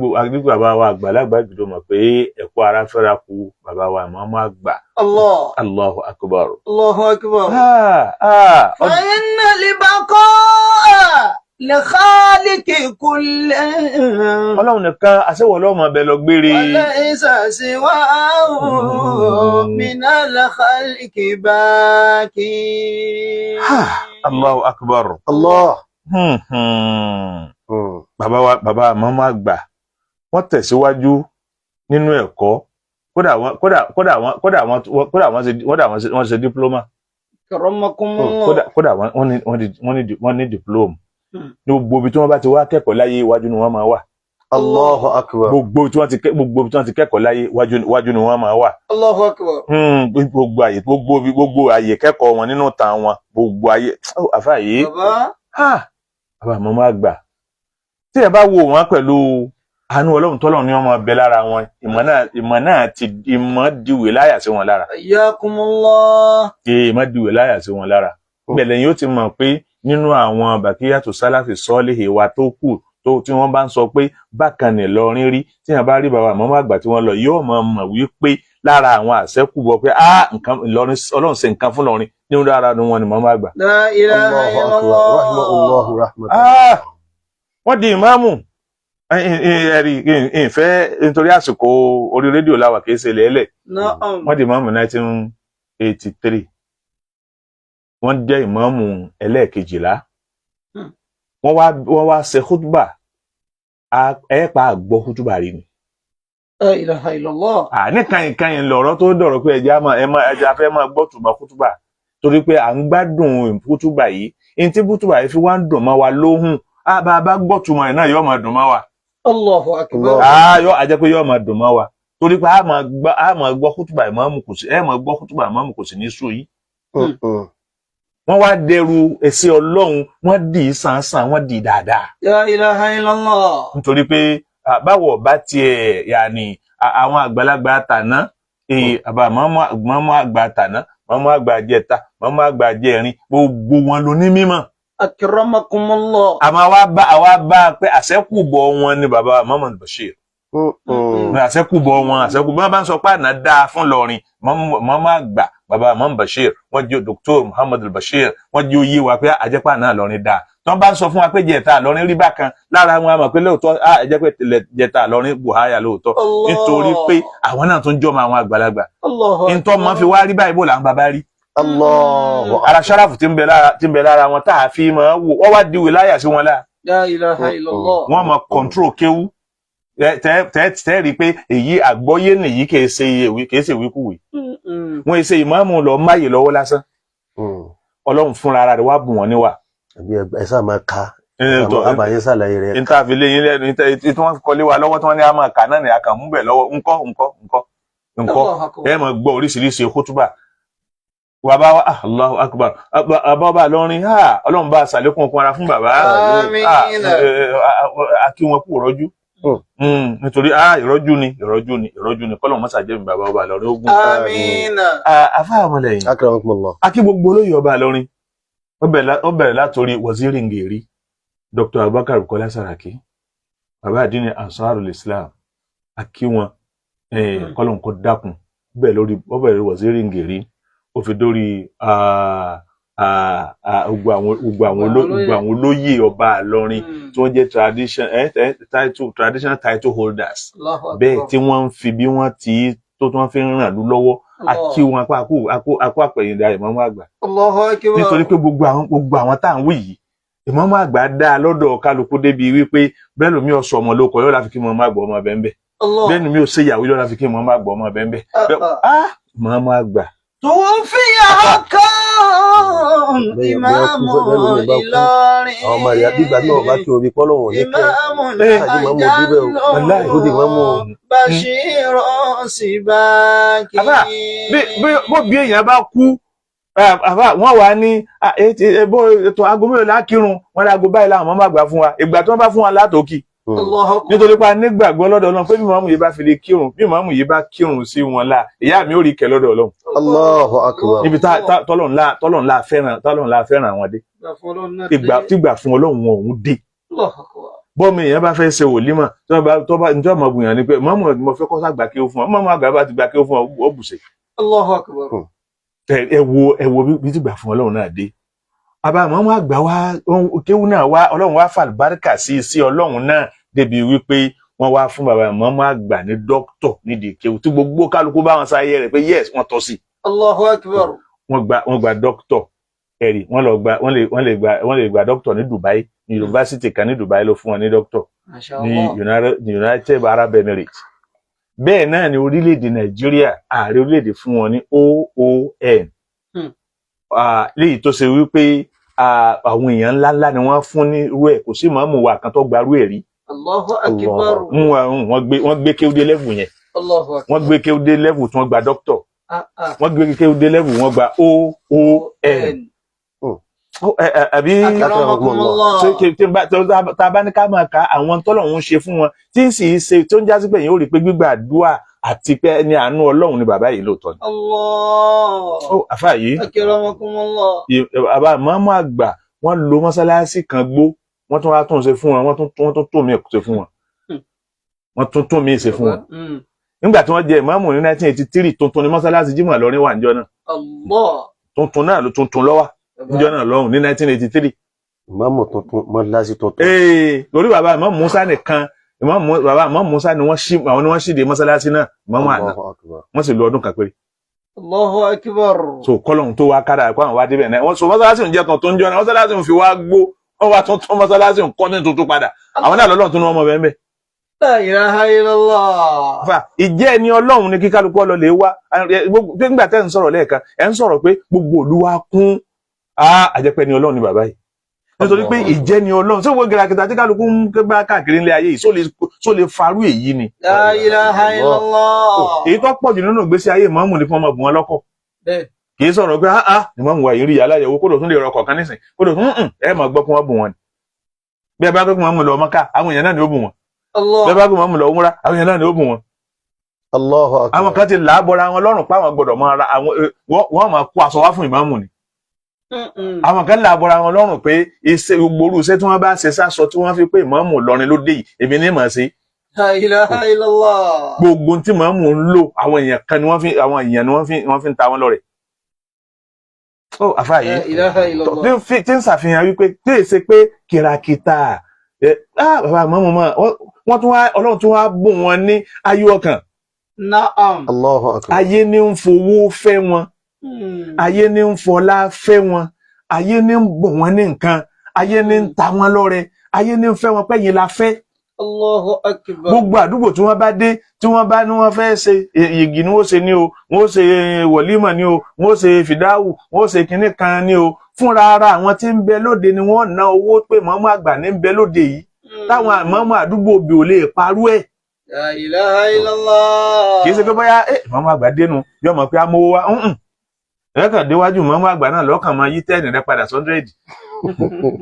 bàbá wa Àgbàlagbà jùlọ mọ̀ pé ẹkú aráfẹ́rakù bàbá wa Ìmáàmù àgbà. الله. Allahu akbar. الله أكبر. فإن البقاء لخالق كل Ọlọ́run nìkan àṣẹwọ̀ ọlọ́mọ ọbẹ̀ lọ gbére. وليس سواه من الخلق باقي. Allahu akbar. Allah. Bàbá Ìmáàmù àgbà wọ́n tẹ̀síwájú nínú ẹ̀kọ́, kódà wọ́n ṣe diploma. كرمكم الله. kódà wọ́n ní diploma. ní gbogbo ibi tí wọ́n bá ti wá kẹ́kọ̀ọ́ láyé iwájú ni wọ́n máa wà. Allahu akbar. gbogbo tí wọ́n ti kẹ́kọ̀ọ́ láyé iwájú ni wọ́n máa wà. الله أكبر. gbogbo àyè kẹ́kọ̀ọ́ wọn nínú ìtàn wọn gbogbo àyè àfáà yìí. bàbá Ìmáàmù àgbà tí ẹ bá wo wọn pẹ̀lú àánú Ọlọ́run tọ́lọ́run ní ọmọ ọbẹ̀ lára wọn, ìmọ̀ diwè láyà sí wọn lára. حياكم الله. ìmọ̀ diwè láyà sí wọn lára. bẹ̀lẹ̀ yóò ti mọ̀ pé nínú àwọn bàkíyàtò sálàfì sọ́ọ́lì ìwà tó kù tí wọ́n bá ń sọ pé bákan ní Ìlọrin rí, tí wọ́n bá rí bàbá Ìmáàmù àgbà tí wọ́n lọ yóò mọ̀ wípé lára àwọn àṣẹ́kùbọ̀ pé nǹkan Ìlọrin Ọlọ́run ṣe nǹkan fún Ìlọrin nínú dára ni wọn ni Ìmáàmù àgbà. لا إله إلا الله. wọ́n di ìmáàmù ẹ̀rí ìfẹ́ nítorí àsìkò orí rédíò láwà kìí ṣe lẹ́lẹ̀. نعم. wọ́n di ìmáàmù 1983. wọ́n jẹ́ ìmáàmù ẹlẹ́ẹ̀kejìlá wọ́n wá ṣe khutba ẹ pa àgbọ̀ khutba rí ni. La ilaha illallah. Ní kàyìnkàyìn lọ̀rọ̀ tó dọ̀rọ̀ pé ẹja fẹ́ máa gbọ́ tùbà khutba torí pé à ń gbádùn khutba yìí ní tí khutba yìí fi wá ń dùn mọ́ wa lóhùn bá gbọ́ tùmọ̀ ẹ̀ náà yóò máa dùn mọ́ wa. Allahu akbar. Yóò àjẹ́ pé yóò máa dùn mọ́ wa torí pé a máa gbọ́ khutba ìmáàmù kò sí máa gbọ́ khutba ìmáàmù kò sí ní sùn yìí. Wọ́n wá dẹrù ẹ̀sìn Ọlọ́run wọ́n dì í sàn wọ́n dì í dáadáa. La ilaha illallah. Nítorí pé báwo bá tiẹ̀ yàní àwọn àgbàlagbà tàná àbá mọ́mọ́ àgbà tàná mọ́mọ́ àgbà jẹta mọ́mọ́ àgbà jẹrin gbogbo wọn ló ní mímọ̀. Akramakumullah. Àmọ́ àwa bá pé àṣẹ́kùbọ̀ wọn ni bàbá Muhammad Bashir. Àṣẹ́kùbọ̀ wọn bá ń sọ pé àná dáa fún lọrin mọ́mọ́ àgbà bàbá Muhammad Bashir wọ́n jẹ́ Dr. Muhammad Bashir wọ́n jẹ́ oyé wa pé àjẹpá náà lọrin dáa. Tọ́ bá ń sọ fún wa pé jẹta lọrin rí bákan lára wọn àmọ̀ pé lóòótọ́ ẹjẹ́ pé jẹta lọrin buhaya lóòótọ́ nítorí pé àwọn náà tún jọmọ àwọn àgbàlagbà. Ntọ́ mọ́ fi wá rí báyìí bó là ń bàbá rí. Ara ṣáráfù tí ń bẹ lára wọn tá a fi máa wò wọ́n wá di wìláyà sí wọn láà. La ilaha illallah. Wọ́n mọ kọ̀ǹtró kéwú tẹ́ rí pé èyí àgbọ́yé nìyí kìí ṣe wíkúwì. Wọ́n ṣe ìmáàmù lọ máyè lọ́wọ́ lásán. Ọlọ́run fúnra ara rẹ̀ wá bù wọ́n níwà. Ẹ sáà máa ka àbáyé sàlàyé rẹ̀. Níta fi lé yín lẹ́nu tí wọ́n kọ́lé wa lọ́wọ́ tí wọ́n ní a máa kà náà ní a kàn mú bẹ̀ lọ́wọ́ ńkọ́ ẹ máa gbọ́ oríṣiríṣi khutba. Bàbá wa Allahu akbar bàbá lọrin Ọlọ́run bá ṣàlékún okun ara fún bàbá. A kí wọn kú rọ́jú. Nítorí ìrọ́jú ni kọ́lọ̀ mọ́sà jẹ́ mi bàbá ọba lọ́rin ogun. Àfáà ọmọlẹ́yìn Akramakumullah. A kí gbogbo olóyè ọba lọ́rin ó bẹ̀rẹ̀ látòrí Waziri Ngeri Dr. Abubakar Bukola Saraki bàbá àdínní Ansarul Islam a kí wọn kọ́lọ̀ nǹkan dákun ó bẹ̀rẹ̀ Waziri Ngeri ó fi dórí gbogbo àwọn olóyè ọba Ìlọrin tí wọ́n jẹ́ traditional title holders bẹ́ẹ̀ tí wọ́n ń fi bí wọ́n ti tó tí wọ́n fi ń ràn lú lọ́wọ́ àti wọn akó àpẹ̀yìndà ìmáàmù àgbà. Nítorí pé gbogbo àwọn tá à ń wí yìí ìmáàmù àgbà dá lọ́dọ̀ kálukú débi wípé bẹ́ẹ̀ lómi ọ̀sọ̀ ọmọ ló kọ yóò láfi kí ìmáàmù àgbà ọmọ bẹ́ẹ̀ bẹ́ẹ̀ lómi ò ṣe ìyàwó yóò láfi kí ìmáàmù àgbà ọmọ bẹ́ẹ̀ ìmáàmù àgbà. توفي حقا إمام الإلاري ọmọ rẹ̀ àbígbà náà bá kí omi pọ́lọ́wọ̀n ní kẹ́ إمام بشير سباكي. Bó bí èèyàn bá kú wọ́n wà ní ètò aago mélòó lákírun wọ́n ní aago báyìí láwọn ọmọ àgbà fún wa ìgbà tí wọ́n bá fún wa látòkì. Nítorí pé a nígbàgbọ́ lọ́dọ̀ Ọlọ́run pé bí màmú yìí bá fi lè kírun bí màmú yìí bá kírun sí wọn la ìyá mi ò rí kẹ lọ́dọ̀ Ọlọ́run. Allahu akbar. Níbi tọ́lọ́run la fẹ́ràn àwọn dé tígbà fún Ọlọ́run wọn òun dé. Bọ́ọ̀mù èèyàn bá fẹ́ ṣe wòlímọ̀ tó bá njọ́ ọmọ gbìyànjú ni pé màmú mo fẹ́ kọ́ sàgbà kí ó fún ọ màmú àgbà bá ti gbà kí ó fún ọ ó bùṣe. Allahu akbar. Ẹ wo bí tígbà fún Ọlọ́run náà dé. Àbá màmú àgbà wa kéwú náà wá Ọlọ́run wá fàlùbáríkà sí Ọlọ́run náà débi wípé wọ́n wá fún bàbá màmú àgbà ní dókítọ̀ nídìí kéwú tí gbogbo kálukú bá wọn sáyé rẹ̀ pé yes wọ́n tọ́ sí. Allahu akbar. Wọ́n gba dókítọ̀ ẹ̀rí wọ́n lè gba dókítọ̀ ní Dubai ní yunifásitì kan ní Dubai ló fún wọn ní dókítọ̀ ní United Arab Emirates. Bẹ́ẹ̀ náà ni orílẹ̀-èdè Nàìjíríà ààrẹ orílẹ̀-èdè fún wọn ní OON léyìí tó ṣe wípé àwọn èèyàn ńláńlá ni wọ́n fún ní irú ẹ̀ kò sí màmú wa kan tó gbarú ẹ̀ rí. Allahu akbar. Wọ́n gbé kéwúdé level yẹn wọ́n gbé kéwúdé level tí wọ́n gba dókítọ̀ wọ́n gbé kéwúdé level wọ́n gba OON. Àbí tá a bá ní ká máa ka àwọn tọ́lọ́run ṣe fún wọn tí ń sì ṣe tó ń jásí pé èèyàn ó rí i pé gbígbàdúà àti pé ẹni àánú Ọlọ́run ni bàbá yìí lóòótọ́ ni. Àfáà yìí bàbá màmú àgbà wọ́n lo mọ́sálásí kan gbó wọ́n tún wá tún ṣe fún wọn wọ́n tún tún mí ṣe fún wọn wọ́n tún mí ṣe fún wọn. Nígbà tí wọ́n jẹ ìmáàmù ní 1983 tuntun ni mọ́sálásí Jímọ̀ Ìlọrin wà níjọ́ náà tuntun náà ló tuntun lọ́wọ́ níjọ́ náà lọ́hùn ní 1983. Ìmáàmù tuntun mọ́sálásí tuntun. Lórí bàbá ìmáàmù Musa nìkan bàbá ìmáàmù Musa ni wọ́n ṣíde mọ́sálásí náà ìmáàmù àná wọ́n sì lo ọdún kan péré. Allahu akbar. So kọ́lọ́hún tó wá kára ẹ̀kọ́ àwọn wá débẹ̀ náà wọ́n so mọ́sálásí ń jẹ́ kan tó ń jọ náà mọ́sálásí ń fi wá gbó wọ́n wá tún mọ́sálásí nǹkan ní tuntun padà àwọn náà lọ́lọ́run tún ní wọ́n mọ̀ bẹ́ẹ̀ bẹ́ẹ̀. La ilaha illallah. fa ìjẹ́ ẹni ọlọ́run ní kíkálukú ọlọ́lẹ̀ wá nígbà tẹ́ ń sọ̀rọ̀ lẹ́ẹ̀kan ẹ̀ ń sọ̀rọ̀ pé gbogbo olúwa kún àjẹpẹ́ ni ọlọ́run ni bàbá yìí nítorí pé ìjẹ́ ni ọlọ́run tí wọ́n gẹ̀rẹ́gẹ̀ta tí kálukú ń gbá káàkiri ilé ayé yìí só lè farú èyí ni. La ilaha illallah. èyí tó pọ̀ jù nínú ìgbésí ayé mọ́mù ni kí wọ́n máa bù wọn lọ́kọ̀ kì í sọ̀rọ̀ pé ni mọ́mù wa yìí rí aláyẹ̀wò kódò tún lè rọkọ̀ kan nísìn kódò tún ẹ máa gbọ́ kí wọ́n bù wọn ni bí ẹ bá gbé kí wọ́n mú lọ Mákà àwọn èèyàn náà ni ó bù wọn bí ẹ bá gbé wọ́n mú lọ Umrah àwọn èèyàn náà ni ó bù wọn. Allahu akbar. àwọn kan ti làábọ̀ra wọn lọ́rùn pa àwọn gbọ́dọ̀ máa ra àwọn wọ́n máa kó aṣọ wá fún ìmáàmù ni àwọn kan làábọ̀ra wọn lọ́rùn pé iṣẹ́ gbogbo iṣẹ́ tí wọ́n bá ṣe sáṣọ tí wọ́n fi pé ìmáàmù lọrin ló dé yìí èmi ní màá ṣe. La ilaha illallah. gbogbo tí ìmáàmù ń lò àwọn èèyàn kan ni wọ́n fi ń ta wọn lọ́rẹ. ó àfa yìí tí ń ṣàfihàn wípé tí èsè pé kìràkìtà bàbá ìmáàmù wọ́n tún wá ọlọ́run tún wá bùn wọn ní ayé ọkàn. Na'am. Allahu akbar. ayé ní ń fowó fẹ́ wọn ayé ní ń fọlá fẹ́ wọn ayé ní ń bùn wọn ní nǹkan ayé ní ń ta wọn lọ́rẹ ayé ní ń fẹ́ wọn pẹ́yìn la fẹ́. Allahu akbar. gbogbo àdúgbò tí wọ́n bá dé tí wọ́n bá ní wọ́n fẹ́ ṣe yìgì ni wọ́n ṣe ní o wọ́n ṣe wọ̀límọ̀ ní o wọ́n ṣe fìdáwù wọ́n ṣe kinní kan ní o fúnra ara àwọn tí ń bẹ lóde ni wọ́n ná owó pé mọ́mú àgbà ní ń bẹ lóde yìí táwọn mọ́mú àdúgbò òbí ò lè parú ẹ̀. La ilaha illallah. kì í ṣe pé bóyá mọ́mú àgbà dénú yóò mọ̀ pé a mówó wá ẹ̀ẹ́kàn déwájú mọ́mú àgbà náà lọ́kàn máa yí 10 rẹ padà sí 100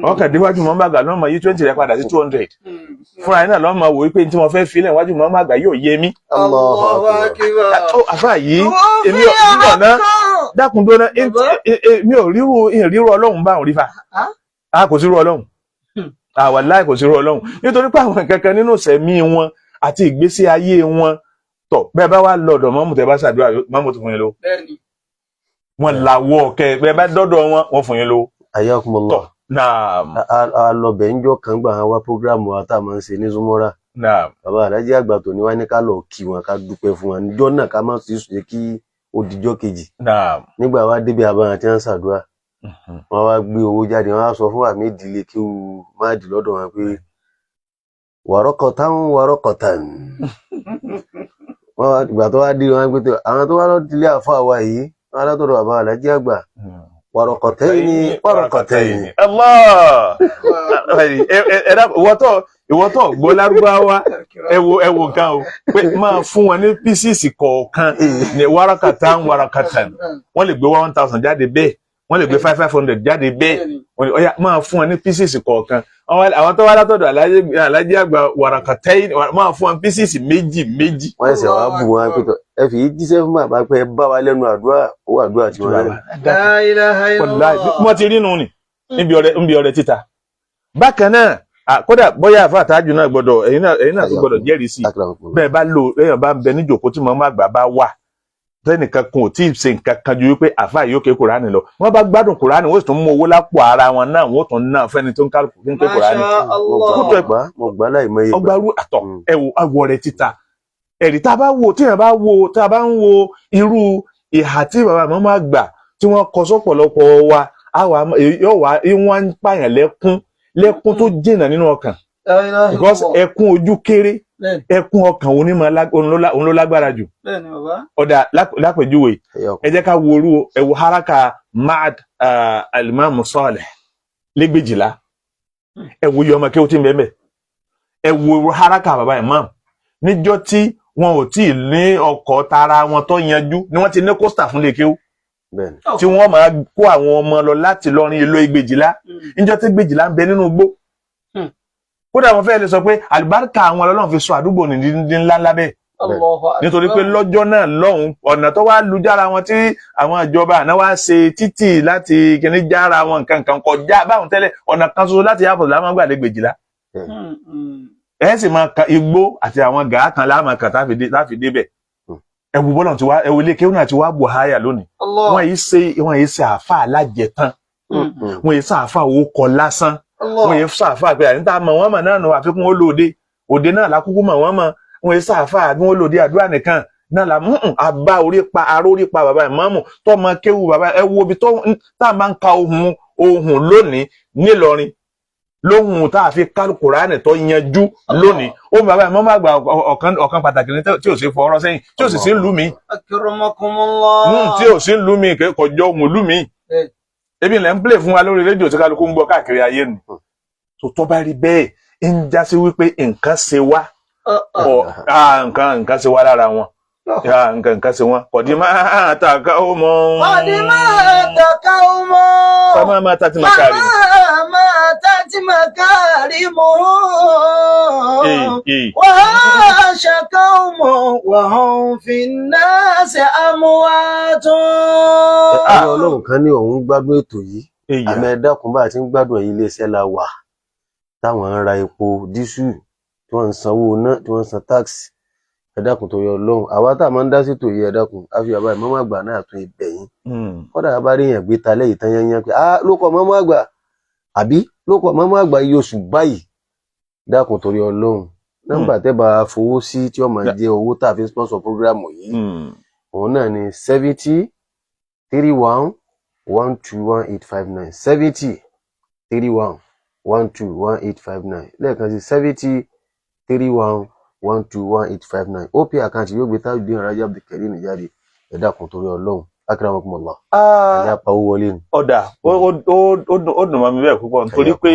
ọkàn déwájú mọ́mú àgbà lọ́mọ yí 20 rẹ padà sí 200 fúnra yín náà lọ́mọ wò wípé tí mo fẹ́ filẹ̀ wájú mọ́mú àgbà yóò yé mi. Allahu akbar. àfáà yìí èmi ò náà dákun dóná mi ò ríru ọlọ́run báwọn rí fa kò sí rú ọlọ́run wàláhì kò sí rú ọlọ́run nítorí pé àwọn kankan nínú ìṣẹ̀mí wọn àti ìgbésí ayé wọn tọ̀ bẹ́ẹ̀ bá wà lọ́dọ̀ mọ́mù tẹ́ bá ṣàdúrà mọ́mù tó fún yín lówó wọn làwọ̀ kẹ bẹ́ẹ̀ bá dọ́dọ̀ wọn fún yín lówó. Ayakumullah. a lọ bẹ̀ ń jọ kan gbà wá prógrámù wa tá a máa ń ṣe ní Zumura. bàbá Alhaji àgbà tó ní wá ní ká lọ kí wọn ká dúpẹ́ fún wọn níjọ́ náà ká má sì ṣe kí ó dijọ́ kejì. nígbà wá débi àbáyàn tí wọ́n ń ṣàdúrà wọ́n wá gbé owó jáde wọ́n wá sọ fún àmì ìdílé kí ó má dì lọ́dọ̀ wọn pé wàrọ́kọ̀tàn ìgbà tó wá dé wọn pé àwọn tó wá lọ dílé àfọ àwa yìí wọn látọ̀dọ̀ bàbá Alhaji àgbà wàrọ́kọ̀tẹ́yìn. ìwọ tó gbọ́ lárúbáwá ẹ wo nǹkan o pé máa fún wọn ní písìsì kọ̀ọ̀kan ní wàràkàtàn wọ́n lè gbé 1000 jáde bẹ́ẹ̀ wọ́n lè gbé 500 jáde bẹ́ẹ̀ máa fún wọn ní písìsì kọ̀ọ̀kan àwọn tó wá látọ̀dọ̀ Alhaji àgbà wàràkàtẹ́yìn máa fún wọn písìsì méjì. wọ́n ṣe wá bù wọn pé ẹ fi jíṣẹ́ fún bàbá pé ẹ bá wa lẹ́nu àdúrà ó wà àdúrà tí wọ́n rẹ̀. La ilaha illallah. wọ́n ti rí nù ní níbi ọrẹ títa. bákan náà kódà bóyá àfa àtàjù náà gbọ́dọ̀ ẹ̀yin náà tó gbọ́dọ̀ jẹ́rìí sí bẹ́ẹ̀ bá lò èèyàn bá ń bẹ níjòkó tí mọ́mú àgbà bá wà tẹ́nìkan kan ò tí ì ṣe nǹkan kan ju wípé àfa yìí ó ké Kùránì lọ wọ́n bá gbádùn Kùránì wọ́n sì tún mú owó lápò ara wọn náà wọ́n tún náà fẹ́ni tó ń kálukú ń ké Kùránì. ọgbàrú àtọ̀ ẹ̀wò àwọ̀ rẹ̀ títa ẹ̀rí tá a bá ń wo irú ìhà tí bàbá mọ́mú àgbà tí wọ́n kọ sọ́pọ̀lọpọ̀ wa yóò wá wọ́n ń pààyàn lẹ́kún tó jìnnà nínú ọkàn because ẹkún ojú kéré ẹkún ọkàn òun ló lágbára jù. ọ̀dà lápèjúwe ẹ jẹ́ ká wo ẹ̀wò haraka Ma'ad Al-Imam Saleh lẹ́gbẹ̀jìlá ẹ̀wò yọ ọmọ kí ó ti ń bẹ́ẹ̀ ẹ̀wò haraka bàbá imam níjọ́ tí wọn ò tí ì ní ọkọ̀ tara wọn tó yanjú ni wọ́n ti ní kóstà fún lè kéwú tí wọ́n máa kó àwọn ọmọ lọ láti lọrin ìlú Ìgbèjìlá níjọ́ tí Ìgbèjìlá ń bẹ nínú igbó kódà wọn fẹ́ẹ́ lè sọ pé àlùbáríkà àwọn ọlọ́run fi sọ àdúgbò ní ńlá ńlá bẹ́ẹ̀ nítorí pé lọ́jọ́ náà lọ́hùn ọ̀nà tó wá lu jára wọn tí àwọn ìjọba àná wá ṣe títì láti kíní jára wọn nǹkan kọjá báwọn tẹ́lẹ̀ ọ̀nà kan ṣoṣo láti yàtọ̀ láwọn gbà l'Ìgbèjìlá ẹ sì máa kan igbó àti àwọn gàá kan láàmà kan láfi débẹ̀ ẹwù bọ́lọ̀ tí wá ẹwù ilé kéwù náà ti wá buhaya lónìí wọ́n yìí ṣe àáfà alájẹtán wọ́n yìí ṣe àáfà owó kọ lásán wọ́n yìí ṣe àáfà pé àyíntà mọ̀ wọ́n mọ̀ náà nù àfikún ó lòde òde náà lákúkú mọ̀ wọ́n mọ̀ wọ́n yìí ṣe àáfà bí wọ́n lòde àdúrà nìkan náà là àbá orí pa bàbá ìmáàmù tó máa kéwù bàbá ẹ wo ibi tó tá a máa ń ka ohun lónìí nílọrin lóhun tá a fi ká Kùránì tó yanjú lónìí ó bàbá ìmọ̀mọ́ àgbà ọ̀kan pàtàkì ní tí ò sí fọwọ́rọ́ sẹ́yìn tí ò sì sí lú mi Akramakumullah. tí ò sí lú mi kọjọ́ ohun lú mi ebi ilẹ̀ ń plé fún wa lórí rédíò tí kálukú ń gbọ́ káàkiri ayé nù tó bá rí bẹ́ẹ̀ ń já sí wípé nǹkan ṣe wá nǹkan ṣe wá lára wọn nǹkan ṣe wọn kọ̀dí máa tàkà ó mọ́ Kọ̀dí máa tàkà ó mọ́ fama máa tàtí màkàrí máa tàtí màkàrí mọ́ wà á ṣàkà ó mọ́ wà á fi náà ṣe amúwàtún. Ọlọ́run kan ní òun gbádùn ètò yìí àmì ẹ̀dákun bá ti ń gbádùn ẹ̀yìn iléeṣẹ́ la wà táwọn ń ra epo dísù tí wọ́n ń sanwó náà tí wọ́n ń san táàkì ẹ̀dákun tó yọ Ọlọ́run àwa tá a máa ń dá sétò yìí ẹ̀dákun àfi bàbá ìmọ̀mọ́ àgbà náà tún ibẹ̀ yín kọ́dà bá rí èèyàn gbé ta lẹ́yìn tán yányán pé ló kọ́ mọ́mọ́ àgbà àbí ló kọ́ mọ́mọ́ àgbà iye oṣù báyìí dákun torí Ọlọ́run nọ́mbà tẹ́ bá fowó sí tí ó máa jẹ́ owó tá a fi sponsor program yìí òun náà ni 7031121859 7031121859 lẹ́ẹ̀kan sí 7031121859 OP àkáǹtì yóò gbé Tajudeen Raji Abdulkareem jáde ẹ dákun torí Ọlọ́run akramakumullah ẹ̀yà pawó wọlé ni. ọ̀dà ó dùn mọ́ mi bẹ́ẹ̀ púpọ̀ nítorí pé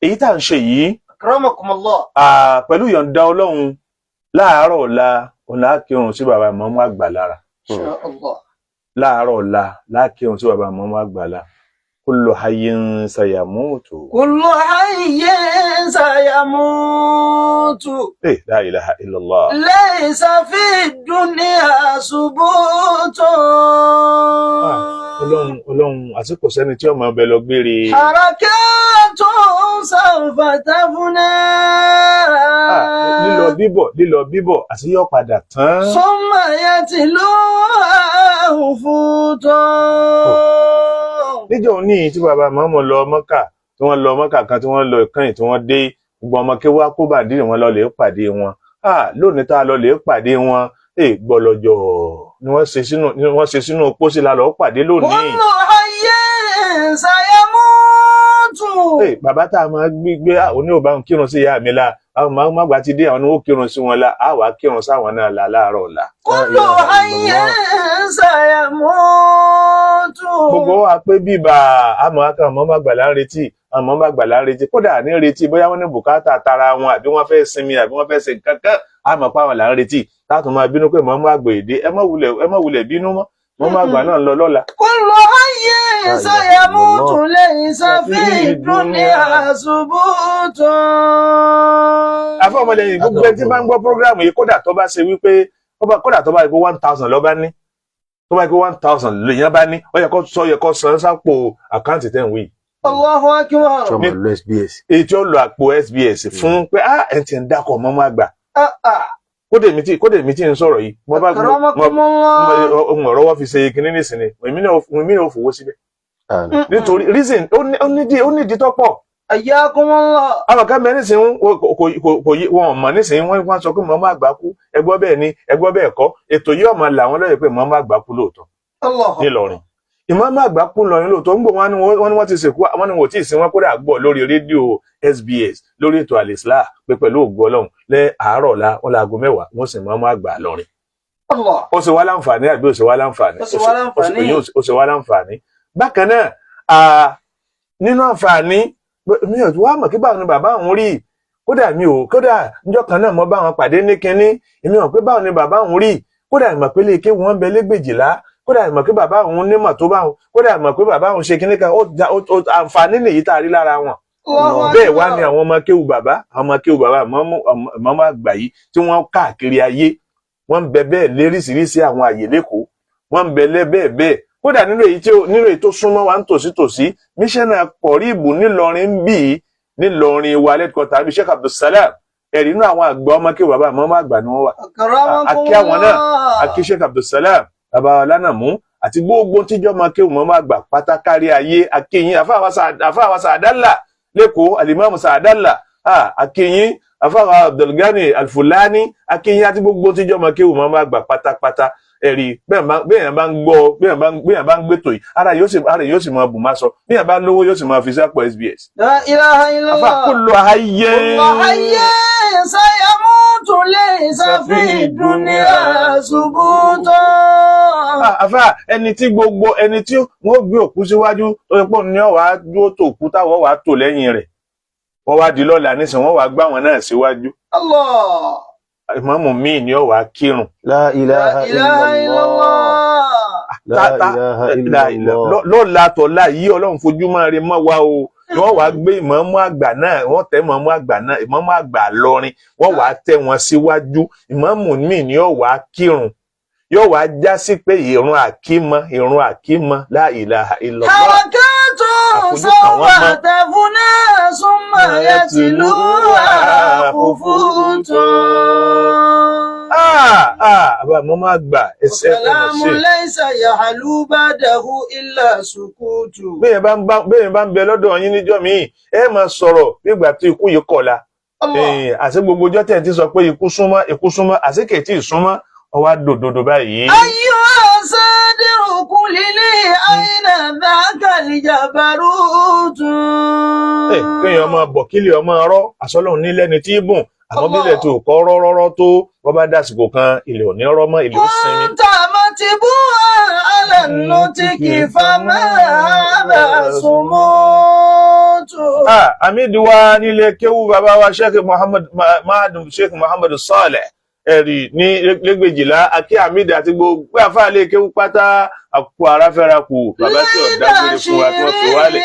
èyí tá à ń ṣe yìí Akramakumullah. pẹ̀lú ìyọ̀ǹda Ọlọ́run láàárọ̀ ọ̀la òun láàkírun sí bàbá ìmọ̀mọ́ àgbà lára Inshallah. láàárọ̀ ọ̀la láàkírun sí bàbá ìmọ̀mọ́ àgbà lára kullu hayyin sayamutu. Kullu hayyin sayamutu. La ilaha illallah. Laysa fi dunya subutun. Ọlọ́run àsìkò sẹ́ni tí ọmọ ọbẹ̀ lọ gbére. Harakatun sawfa tafna. Lílọ bíbọ̀ àti yọ padà tán. Summa yatluhu futun. Níjọ́ ní tí bàbá mọ́mọ́ lọ Mọ́kà tí wọ́n lọ Mọ́kà kan tí wọ́n lọ ìkànnì tí wọ́n dé gbogbo ọmọ kí wá kó bàdí wọn lọ lè pàdé wọn lónìí tá a lọ lè pàdé wọn gbọ́lọ́jọ́ ni wọ́n ṣe sínú pósí la lọ pàdé lónìí. Kullu hayyin sayamutu. Bàbá tá a máa gbé òní ò bá ń kírun sí ìyá mi la àwọn máa gbà ti dé àwọn ni ó kírun sí wọn la á wàá kírun sáwọn náà la láàárọ̀ ọ̀la. Kullu hayyin sayamutu. Gbogbo wa pé bíbà àmọ́ akàn mọ́ má gbàlá ń retí àmọ́ má gbàlá ń retí kódà ní retí bóyá wọ́n ní bùkátà tara wọn àbí wọ́n fẹ́ sinmi àbí wọ́n fẹ́ ṣe kankan àmọ́ pa wọn là ń retí táàtún máa bínú pé mọ́ má gbò èdè ẹ má wulẹ̀ bínú mọ́ má gbà náà lọ lọ́la. Kullu hayyin sayamutu laysa fi dunya subutun. Àfọ̀mọlẹ́yìn gbogbo ẹni tí bá ń gbọ́ prógráàmù yìí kódà tó bá ṣe wípé kódà tó bá yẹ kó 1000 lọ bá ní tó bá yẹ kó 1000 lèèyàn bá ní ó yẹ kó san sápò àkáǹtì tẹ̀ ń wí. Allahu akbar. Ṣọmọ lo SBS. Èyí tí ó lo àpò SBS fún pé ẹ̀ ti ń dákọ̀ mọ́ má gbà. Kódè mi tí ń sọ̀rọ̀ yìí mo bá ọ̀rọ̀ wọ́n fi ṣe kinní nísìnyí èmi náà ò fowó síbẹ̀. Nítorí reason ó nídìí tó pọ̀. Ayyakumullah. Àwọn kan mẹ́rin sí wọn mọ̀ nísìnyí wọ́n sọ pé mọ́mọ́ àgbà kú ẹgbọ́ bẹ́ẹ̀ ni ẹgbọ́ bẹ́ẹ̀ kọ́ ètò yìí ọmọ làwọn lọ́yẹ̀ pé mọ́mọ́ àgbà kú lóòótọ́ nílọrin. Ìmọ̀mọ́ àgbà kú lọrin lóòótọ́ ń gbọ́ wọn ni wọ́n ti sìnkú wọn ni wọ́n ti sin wọn kódà gbọ́ lórí rédíò SBS lórí ètò Al-Islah pé pẹ̀lú ògo Ọlọ́run lẹ́ àárọ̀ la wọn láago 10 wọ́n sì mọ́mọ́ àgbà lọrin. Ó ṣe wá láǹfààní àbí ó ṣe wá láǹfààní? Ó ṣe wá láǹfààní. Bákan náà nínú àǹfààní mi ò wá mọ̀ kí báwọn ni bàbá òun rí kódà níjọ́ kan náà mo bá wọn pàdé ní kinní èmi mọ̀ pé báwọn ni bàbá òun rí kódà ìmọ̀ pé léèké wọn bẹ lẹ́gbẹ̀jìlá kódà ìmọ̀ pé bàbá òun nímọ̀ tó bá wọn kódà ìmọ̀ pé bàbá òun ṣe kinní kan àǹfààní nìyí tá a rí lára wọn. Bẹ́ẹ̀ wá ní àwọn ọmọ kéwù bàbá mọ́mọ́ àgbà yìí tí wọ́n káàkiri ayé wọ́n ń bẹ bẹ́ẹ̀ léríṣiríṣi àwọn àyè lẹ́kọ̀ọ́ wọ́n ń bẹ bẹ́ẹ̀ kódà nínú èyí tó súnmọ́ wa ń tòsítòsí míṣẹ́nà Kọ̀ríbù nílọrin bíi nílọrin wa lẹ́kọ̀ọ́ta àbí Sheikh Abdulsalam ẹ̀rí inú àwọn àgbà ọmọ kí bàbá mọ́mọ́ àgbà ni wọ́n wà. Akí àwọn náà akí Sheikh Abdulsalam bàbá Lánàmú àti gbogbo tíjọ́ ọmọ kí mọ́mọ́ àgbà pátákárí ayé akíyín àfáàwà Sàádálà lẹ́kọ̀ọ́ Alimamu Sàádálà akíyín àfáàwà Abdulgani Alfulani akíyín àti gbogbo tíjọ́ ọmọ kí mọ́mọ́ àgbà pátápátá ẹ̀rí bẹ́ẹ̀ bá ń gbọ́ bẹ́ẹ̀ bá ń gbẹ́tò yìí ara yóò sì máa bù má sọ bẹ́ẹ̀ bá lówó yóò sì máa fi sápò SBS. La ilaha illallah. Afa kullu hayyin sayamutu laysa fi dunya subuta. Afa ẹni tí wọ́n gbé òkú síwájú tó yẹ pọ̀ ní ọ̀wá dúró tó òkú táwọn wà tó lẹ́yìn rẹ̀ wọ́n wá di lọ́la nísìn wọ́n wá gbá wọn náà síwájú. Allah. Ìmáàmù míì ní ọ̀wá kírun. La ilaha illallah. La ilaha illallah. Lọ́la tọ̀la yìí ọlọ́run fojú máa rí mọ́ wa o wọ́n wá gbé ìmáàmù àgbà náà wọ́n tẹ́ ìmáàmù àgbà náà ìmáàmù àgbà lọ́rin wọ́n wá tẹ́ wọn síwájú ìmáàmù míì ní ọ̀wá kírun yóò wá já sí pé ìrun àkímọ́ la ilaha illallah. Harakatu sawfa tafuna summa yatluha khufutun. Àbá mọ́ máa gbà ẹsẹ̀ ẹ̀kọ́ Salamu laysa yahlu ba'dahu illa sukutu. Bẹ́ẹ̀ bá ń bẹ lọ́dọ̀ yín níjọ́ míì ẹ máa sọ̀rọ̀ nígbà tí ikú yìí kọ̀la. Àṣẹ gbogbo ọjọ́ tẹ̀ ń ti sọ pé ikú súnmọ́ àṣekè tí ì súnmọ́ ọwá dòdòdó báyìí. Ayyo asadiru kulili aina dhaka lijabarutu. Kéèyàn máa bọ̀ kílẹ̀ ọmọ ọ̀rọ̀ àsọlọ́run nílẹ̀ ní tí í bùn àmọ́ bílẹ̀ tó kọ́ rọ́rọ́rọ́ tó wọ́n bá dásìkò kan ilẹ̀ òní ọ̀rọ̀ mọ́ ilẹ̀ ó sinmi. Wọ́n tàbá ti bú àlànà tí kì í fa máa sùnmọ́tò. Àmídìwá nílé kéwú bàbá wa Sheikh Muhammad Saleh ẹ̀rì ní lẹ́gbẹ̀jìlá akí àmìdì àti gbogbo àfáàlẹ́ kéwú pátá àkó aráfẹ́ra kù bàbá tí ó dágbére fún wa tí wọ́n fi wálẹ̀.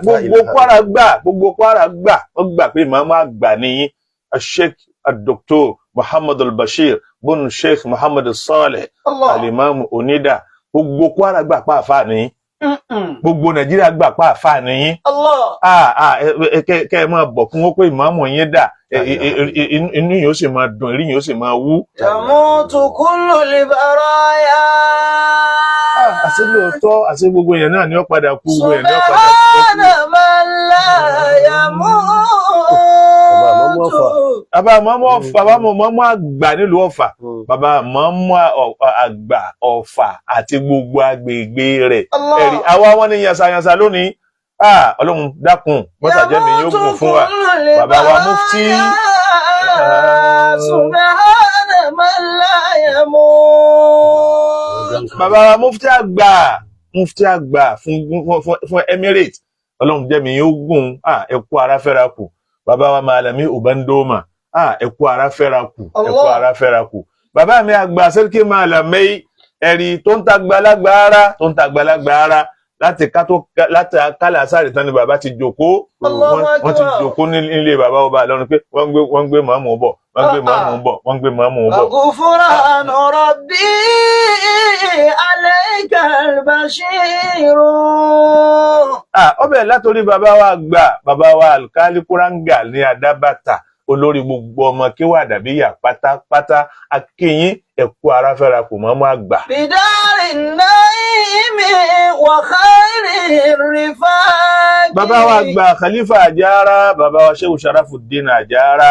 Gbogbo Kwara gbà wọ́n gbà pé ìmáàmù àgbà nìyí Sheikh Dr. Muhammad al-Bashir bun Sheikh Muhammad Saleh al-Imam Onida gbogbo Kwara gbà pa àfáà nìyí. Gbogbo Nàìjíríà gbà pa àfáà nìyí. Kẹ́ ẹ máa bọ̀ fún wọn pé ìmáàmù yín dà inú yóò sì máa dùn eré yóò sì máa wú. Tamutu kullu al-baraya. Àṣé lóòótọ́ àṣé gbogbo èèyàn náà ni ó padà kú gbogbo èèyàn ni ó padà kú. Subhana man la yamutu. Bàbá mọ́mọ́ àgbà nílùú Ọ̀fà bàbá mọ́mọ́ àgbà Ọ̀fà àti gbogbo agbègbè rẹ̀ ẹ̀rí àwa wọn ní yansayansa lónìí Ọlọ́run dákun mọ́sàjẹ́ mi yóò gùn fún wa bàbá wa mufti Subhana man la yamutu. bàbá wa mufti àgbà fún Emirates Ọlọ́run jẹ́ mi yóò gùn ẹkú ara fẹ́ra kù bàbá wa Malami Ubandoma ẹkú ara fẹ́ra kù bàbá mi àgbà Sẹ́ríkì Malami ẹ̀rí tó ń tàgbàlagbà ara láti kálà sáré tán ni bàbá ti jókòó wọ́n ti jókòó nílé bàbá ọba lọ́run pé wọ́n gbé màmú bọ̀ wọ́n gbé màmú bọ̀. Ghufranu rabbi alayka al-bashiru. Ọbẹ̀ látorí bàbá wa àgbà bàbá wa Alkali Kuranga ní Adábàtà olórí gbogbo ọmọ kíwà dàbíyà pátápátá akínyín ẹ̀kú aráfẹ́ra kò mọ́mọ́ àgbà. Bidari naimi wa khairi rifaqi. Bàbá wa àgbà Khalifa Àjàrà bàbá wa Shehu Sharafuddin Àjàrà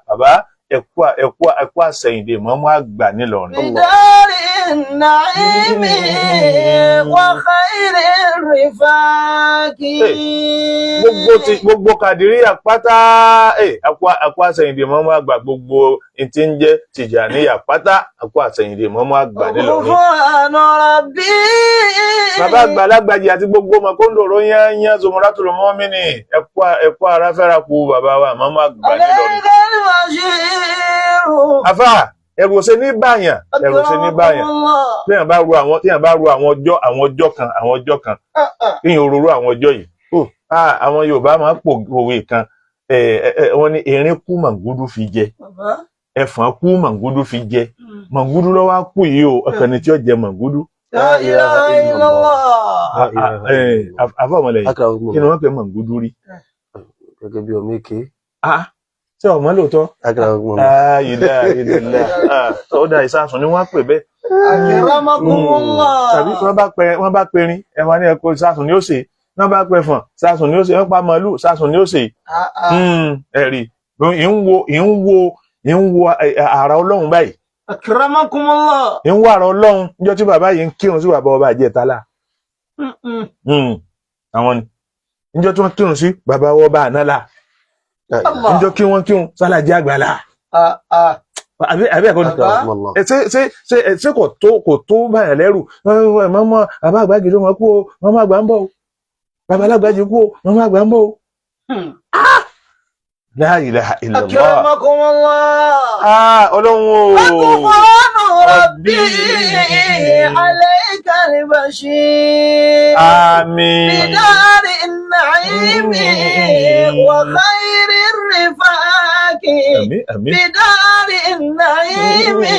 bàbá ẹ̀kú àsẹ̀yìndè mọ́mọ́ àgbà nílọrin. Bidari naimi wa khairi rifaqi. Gbogbo Kàdíríyà pátá ẹ̀kú àsẹ̀yìndè mọ́mọ́ àgbà gbogbo tí ń jẹ́ Tìjàníyà pátá ẹ̀kú àsẹ̀yìndè mọ́mọ́ àgbà nílọrin. Ghufranu rabbi. Bàbá àgbàlagbàjì àti gbogbo Makondoro yányán Zumratul Mu'mini ẹ̀kú aráfẹ́ra kù bàbá wa mọ́mọ́ àgbà nílọrin. Àfà ẹ̀rù ṣe ní báyàn téèyàn bá ru àwọn ọjọ́ kan kéèyàn òróró àwọn ọjọ́ yìí àwọn Yorùbá máa ń pòwe kan wọ́n ní erin kú màgúdú fi jẹ ẹ̀fọn kú màgúdú fi jẹ màgúdú lọ́wọ́ á kú yìí o ọkàn ni tí ó jẹ màgúdú. La ilaha illallah. Àfọ̀mọ́lẹ̀ yìí kí ni wọ́n pè màgúdú rí. Gẹ́gẹ́ bí ọmọ èké. Ṣé ọmọ lóòótọ́? Ọ̀dà ìsásùn ni wọ́n pè bẹ́ẹ̀. Akramakumullah. Tàbí wọ́n bá pẹrin ẹwà ní ẹ̀kọ́ ìsásùn ni ó ṣe náà bá pẹ fọn sásùn ni ó ṣe ń pa màálù sásùn ni ó ṣe ẹ̀rí ń wo àrà Ọlọ́run báyìí. Akramakumullah. ń wo àrà Ọlọ́run níjọ́ tí bàbá yìí ń kírun sí bàbá ọba àjẹtálá. àwọn ni níjọ́ tí wọ́n kírun sí bàbá ọba ànálà níjọ́ kí wọ́n kírun sálàjì àgbàlá. àbí ẹ̀kọ́ ni ṣé kò tó báyà lẹ́rù mọ́mọ́ bàbá àgbàjì ló máa kú o mọ́mọ́ àgbà ń bọ̀ o bàbá alágbàjì kú o mọ́mọ́ àgbà ń bọ̀ o. La ilaha illallah. Akramakumullah. Ọlọ́run o. Ghufranu rabbi alayka al-bashir. Àmín. Bidari an-na'imi wa khayri ar-rifaqi. Àmín. Bidari an-na'imi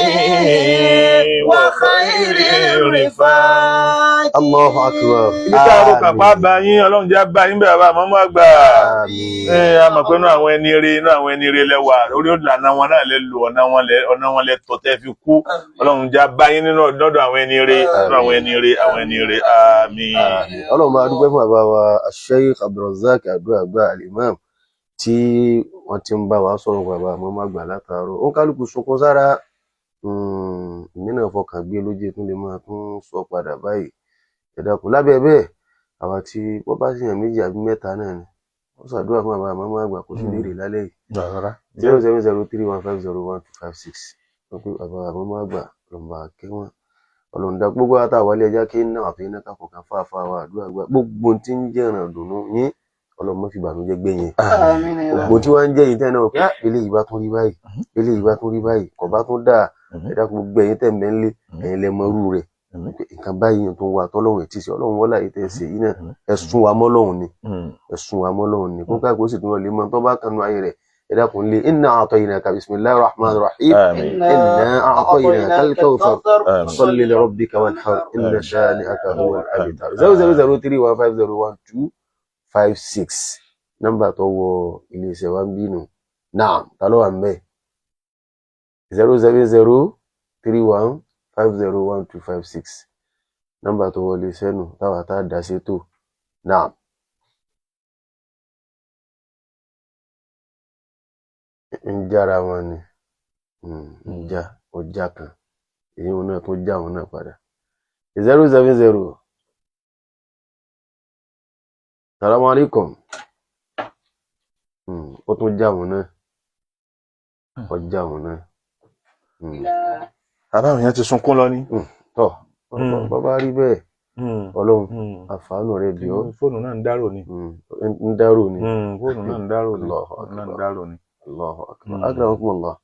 wa khayri ar-rifaqi. Allahu akbar. Ibi tá a rò kàpá bá yín Ọlọ́run jẹ́ bá yín bẹ̀rẹ̀ bá mọ́mọ́ àgbà. A mọ̀ pé inú àwọn ẹni ire lẹ́wà orí ìlànà wọn náà lè lo ọ̀nà wọn lè tọ́ tẹ́ fi kú. Ọlọ́run jẹ́ bá yín nínú ọ̀dọ́ àwọn ẹni ire àmín. Ọlọ́run máa dúpẹ́ fún bàbá wa Sheikh Abdulrazak Àdúràgbà Al-Imam tí wọ́n ti ń bá wa sọ̀rọ̀ bàbá mọ́mọ́ àgbà látàárọ̀ ó ń kálukú sunkún sára ìmí náà fọkàn gbé lójú tún lè máa tún sọ padà báyìí ẹ dákun lábẹ́ bẹ́ẹ̀ àwa tí wọ́n bá sì yàn méjì àbí mẹ́ta náà ni wọ́n ṣàdúrà fún bàbá mọ́mọ́ àgbà kò sí léèrè lálẹ́ yìí 07031501256 wọ́n pé bàbá mọ́mọ́ àgbà lọ́mọ akẹ́wọ̀n ọlọ́ndà gbogbo àtàwálé ẹja kí náà àfi iná káfọ̀ kan fáfá wa àdúrà gbà gbogbo tí ń jẹ́ ìrìn àdùnnú yín ọlọ́mọ fi bànújẹ́ gbé yẹn gbogbo tí wọ́n ń jẹ́ yìí tẹ́ náà pé eléyìí bá tún rí báyìí eléyìí bá tún rí báyìí kò bá tún dáa ẹ̀dá gbogbo ẹ̀yin tẹ̀ mẹ́lé ẹ̀yin lẹ́mọ̀rú rẹ̀ nǹkan báyìí tó wà tọ́lọ́run ètí sí ọlọ́run wọ́lá yìí tẹ̀ ṣe yìí náà ẹ̀sùn wa mọ́lọ́run ni kó káàkiri ó sì tún lọ lè mọ tó bá kanú ayé rẹ̀ ẹ̀dá kun lé inna a'tainaka bismillahir rahmanir rahim inna a'tainaka al-kawthar salli li rabbika wanhar inna shani'aka huwal abtar 07031501256 nọ́mbà tó wọ iléeṣẹ́ wa ń bínú náà ta ló wà ń bẹ̀ 07031501256 nọ́mbà tó wọlé sẹ́nu táwa tá a dá sétò náà. ń jára wọn ni ọjà kan èyí wọn náà tó já wọn náà padà 070. Salamu alaikum. Ó tún já wọn náà ọjà wọn náà. Àbáwọn yẹn ti sunkún lọ ní. Tọ́ bàbá rí bẹ́ẹ̀ Ọlọ́run àfàánù rẹ̀ bí ọ́. Fóònù náà ń dárò ni. ń dárò ni. Fóònù náà ń dárò ni. Allahu akbar. Akramakumullah.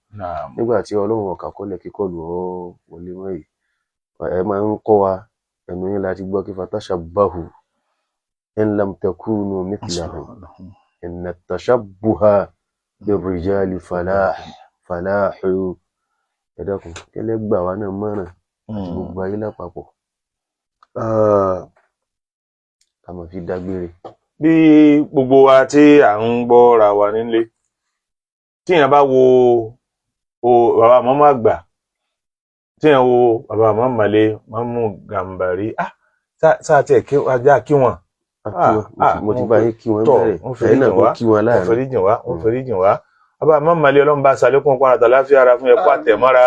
Nígbà tí Ọlọ́run ọ̀kà kọ́lẹ̀ kíkọlù ọ́ wọlé mọ́ yìí ẹ máa ń kọ́ wa ẹnu yín láti gbọ́ kí fatashabbahu in lam takunu mithlahum inna at-tashabbuha bir-rijali falahu ẹ dákun kẹ́lẹ́ gbà wá náà mọ́ràn gbogbo ayé lápapọ̀ ká máa fi dágbére. Bí gbogbo wa tí à ń gbọ́ra wa nílé tí èèyàn bá wo bàbá mọ́mọ́ àgbà tí èèyàn wo bàbá mọ́mọ́ Màlé Mọ́mú Gàmbàrí sáà tí ẹ̀ ajá kí wọ́n. Mo ti bá yín kí wọ́n bẹ̀rẹ̀ ẹ̀yin náà kó kí wọ́n láàrin. wọ́n foríjìn wá bàbá mọ́mọ́ Màlé Ọlọ́run bá ṣàlékún pàrọ̀ àtàláfíà ara fún ẹ̀kọ́ àtẹ̀mọ́ra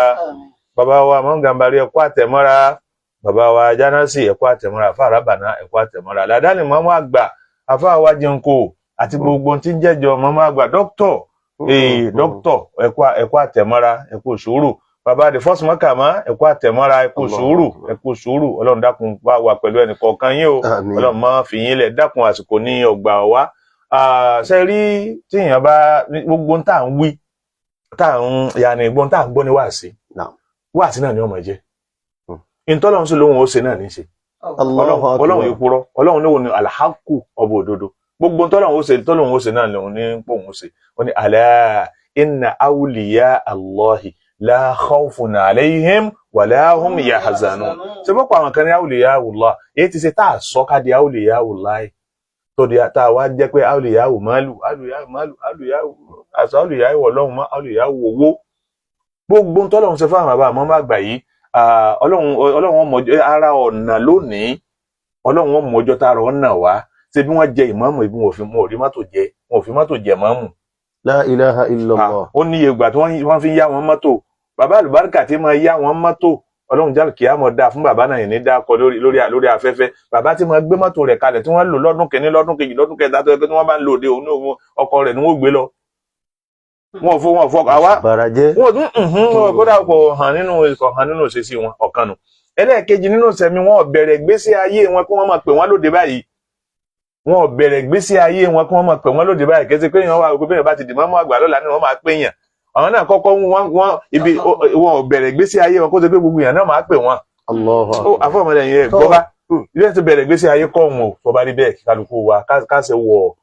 bàbá wa Mọ́mú Gàmbàrí ẹ̀kọ́ àtẹ̀mọ́ra bàbá wa Jánásì ẹ̀kọ́ àtẹ̀mọ́ra àfa àràbànà ẹ̀kọ́ àtẹ̀mọ́ra làdáni mọ́mọ́ àgbà àfa àwa jẹunko àti gbogbo tí ń jẹ́jọ mọ́mọ́ àgbà dókítọ̀ ẹ̀kọ́ àtẹ̀mọ́ra ẹ̀kọ́ sùúrù bàbá the first mọ́kàmá ẹ̀kọ́ àtẹ̀mọ́ra ẹ̀kọ́ sùúrù Ọlọ́run dákun bá wà pẹ̀lú ẹnì kọ̀ọ̀kan yín o Ọlọ́run má fi yín lẹ̀ dákun àsìkò ní ọgbà wa ṣe rí tí èèyàn bá gbogbo tá à ń wí tá à ń yàní gbogbo tá à ń gbọ́ ní wáàsí náà ni ọmọ jẹ́ ìtọ́lọ́run sí lóhun ó ṣe náà ní ṣe Ọlọ́run yìí purọ́ Ọlọ́run níwò ní alhaku ọba òdodo gbogbo tọ́lọ́run ó ṣe náà lòun ní pòun ó ṣe ó ní alá inna awliya Allahi la khawfun alayhim wa la hum yahzanun ṣe bọ́pọ̀ àwọn kan ní awliya Allah èyí ti ṣe tá a sọ ká di awliya Allah tó di tá a wá jẹ́ pé awliya malu awliya Ọlọ́run mọ́ awliya owó gbogbo tọ́lọ́run ṣe fáwọn bàbá àmọ́ má gbà yìí Ọlọ́run mọjọ́ ara ọ̀nà lónìí Ọlọ́run mọjọ́ tá a rọ̀ ọ̀nà wá ṣe bí wọ́n jẹ ìmáàmù ibi wọn ò rí mọ́tò jẹ wọn ò fi mọ́tò jẹ ìmáàmù. La ilaha illallah. ó ní ìgbà tí wọ́n fi ń yá wọn mọ́tò bàbá àlùbáríkà tí máa yá wọn mọ́tò ọlọ́run jálù kìí àmọ́ dáa fún bàbá náà yìí ní dákọ lórí afẹ́fẹ́ bàbá tí máa gbé mọ́tò rẹ̀ kalẹ̀ tí wọ́n lò lọ́dún kẹ́ni lọ́dún kejì lọ́dún kẹta tó yẹ pé tí wọ́n bá ń lò dé òun ọkọ rẹ̀ ni wọ́n gbé lọ. wọn ò fọ àwa Bàràjẹ́. wọn kódà kò hàn nínú òṣèṣì wọn ọ̀kan nù. ẹlẹ́ẹ̀kejì nínú ìṣẹ̀mí wọn ò bẹ̀rẹ̀ gbésí ayé wọn kí wọ́n máa pè wọ́n lóde báyìí wọn ò bẹ̀rẹ̀ gbésí ayé wọn kí wọ́n máa pè wọ́n lóde báyìí kẹsì pé èèyàn wà pé èèyàn bá ti dì mọ́mọ́ àgbà lọ́la ni wọ́n máa pè yàn àwọn náà kọ́kọ́ wọn ò bẹ̀rẹ̀ gbésí ayé wọn kó ṣe pé gbogbo èèyàn náà máa pè wọ́n. àfọ̀mọ́lẹ̀ yẹn gbọ́bá ilé ti bẹ̀rẹ̀ gbésí ayé kọ́ wọn ò tó bá rí bẹ́ẹ̀ kálukú wa ká ṣe wọ̀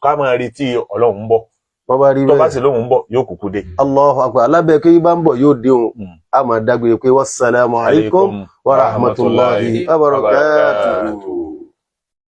ká máa retí Ọlọ́run ń bọ̀ tó bá sì lóhun ń bọ̀ yóò kúkú dé. Allahu akbar alábẹ́ kí bá ń bọ̀ yóò dé òun a máa dágbére pé wassalamu alaikum wa rahmatullahi wa barakatuhu.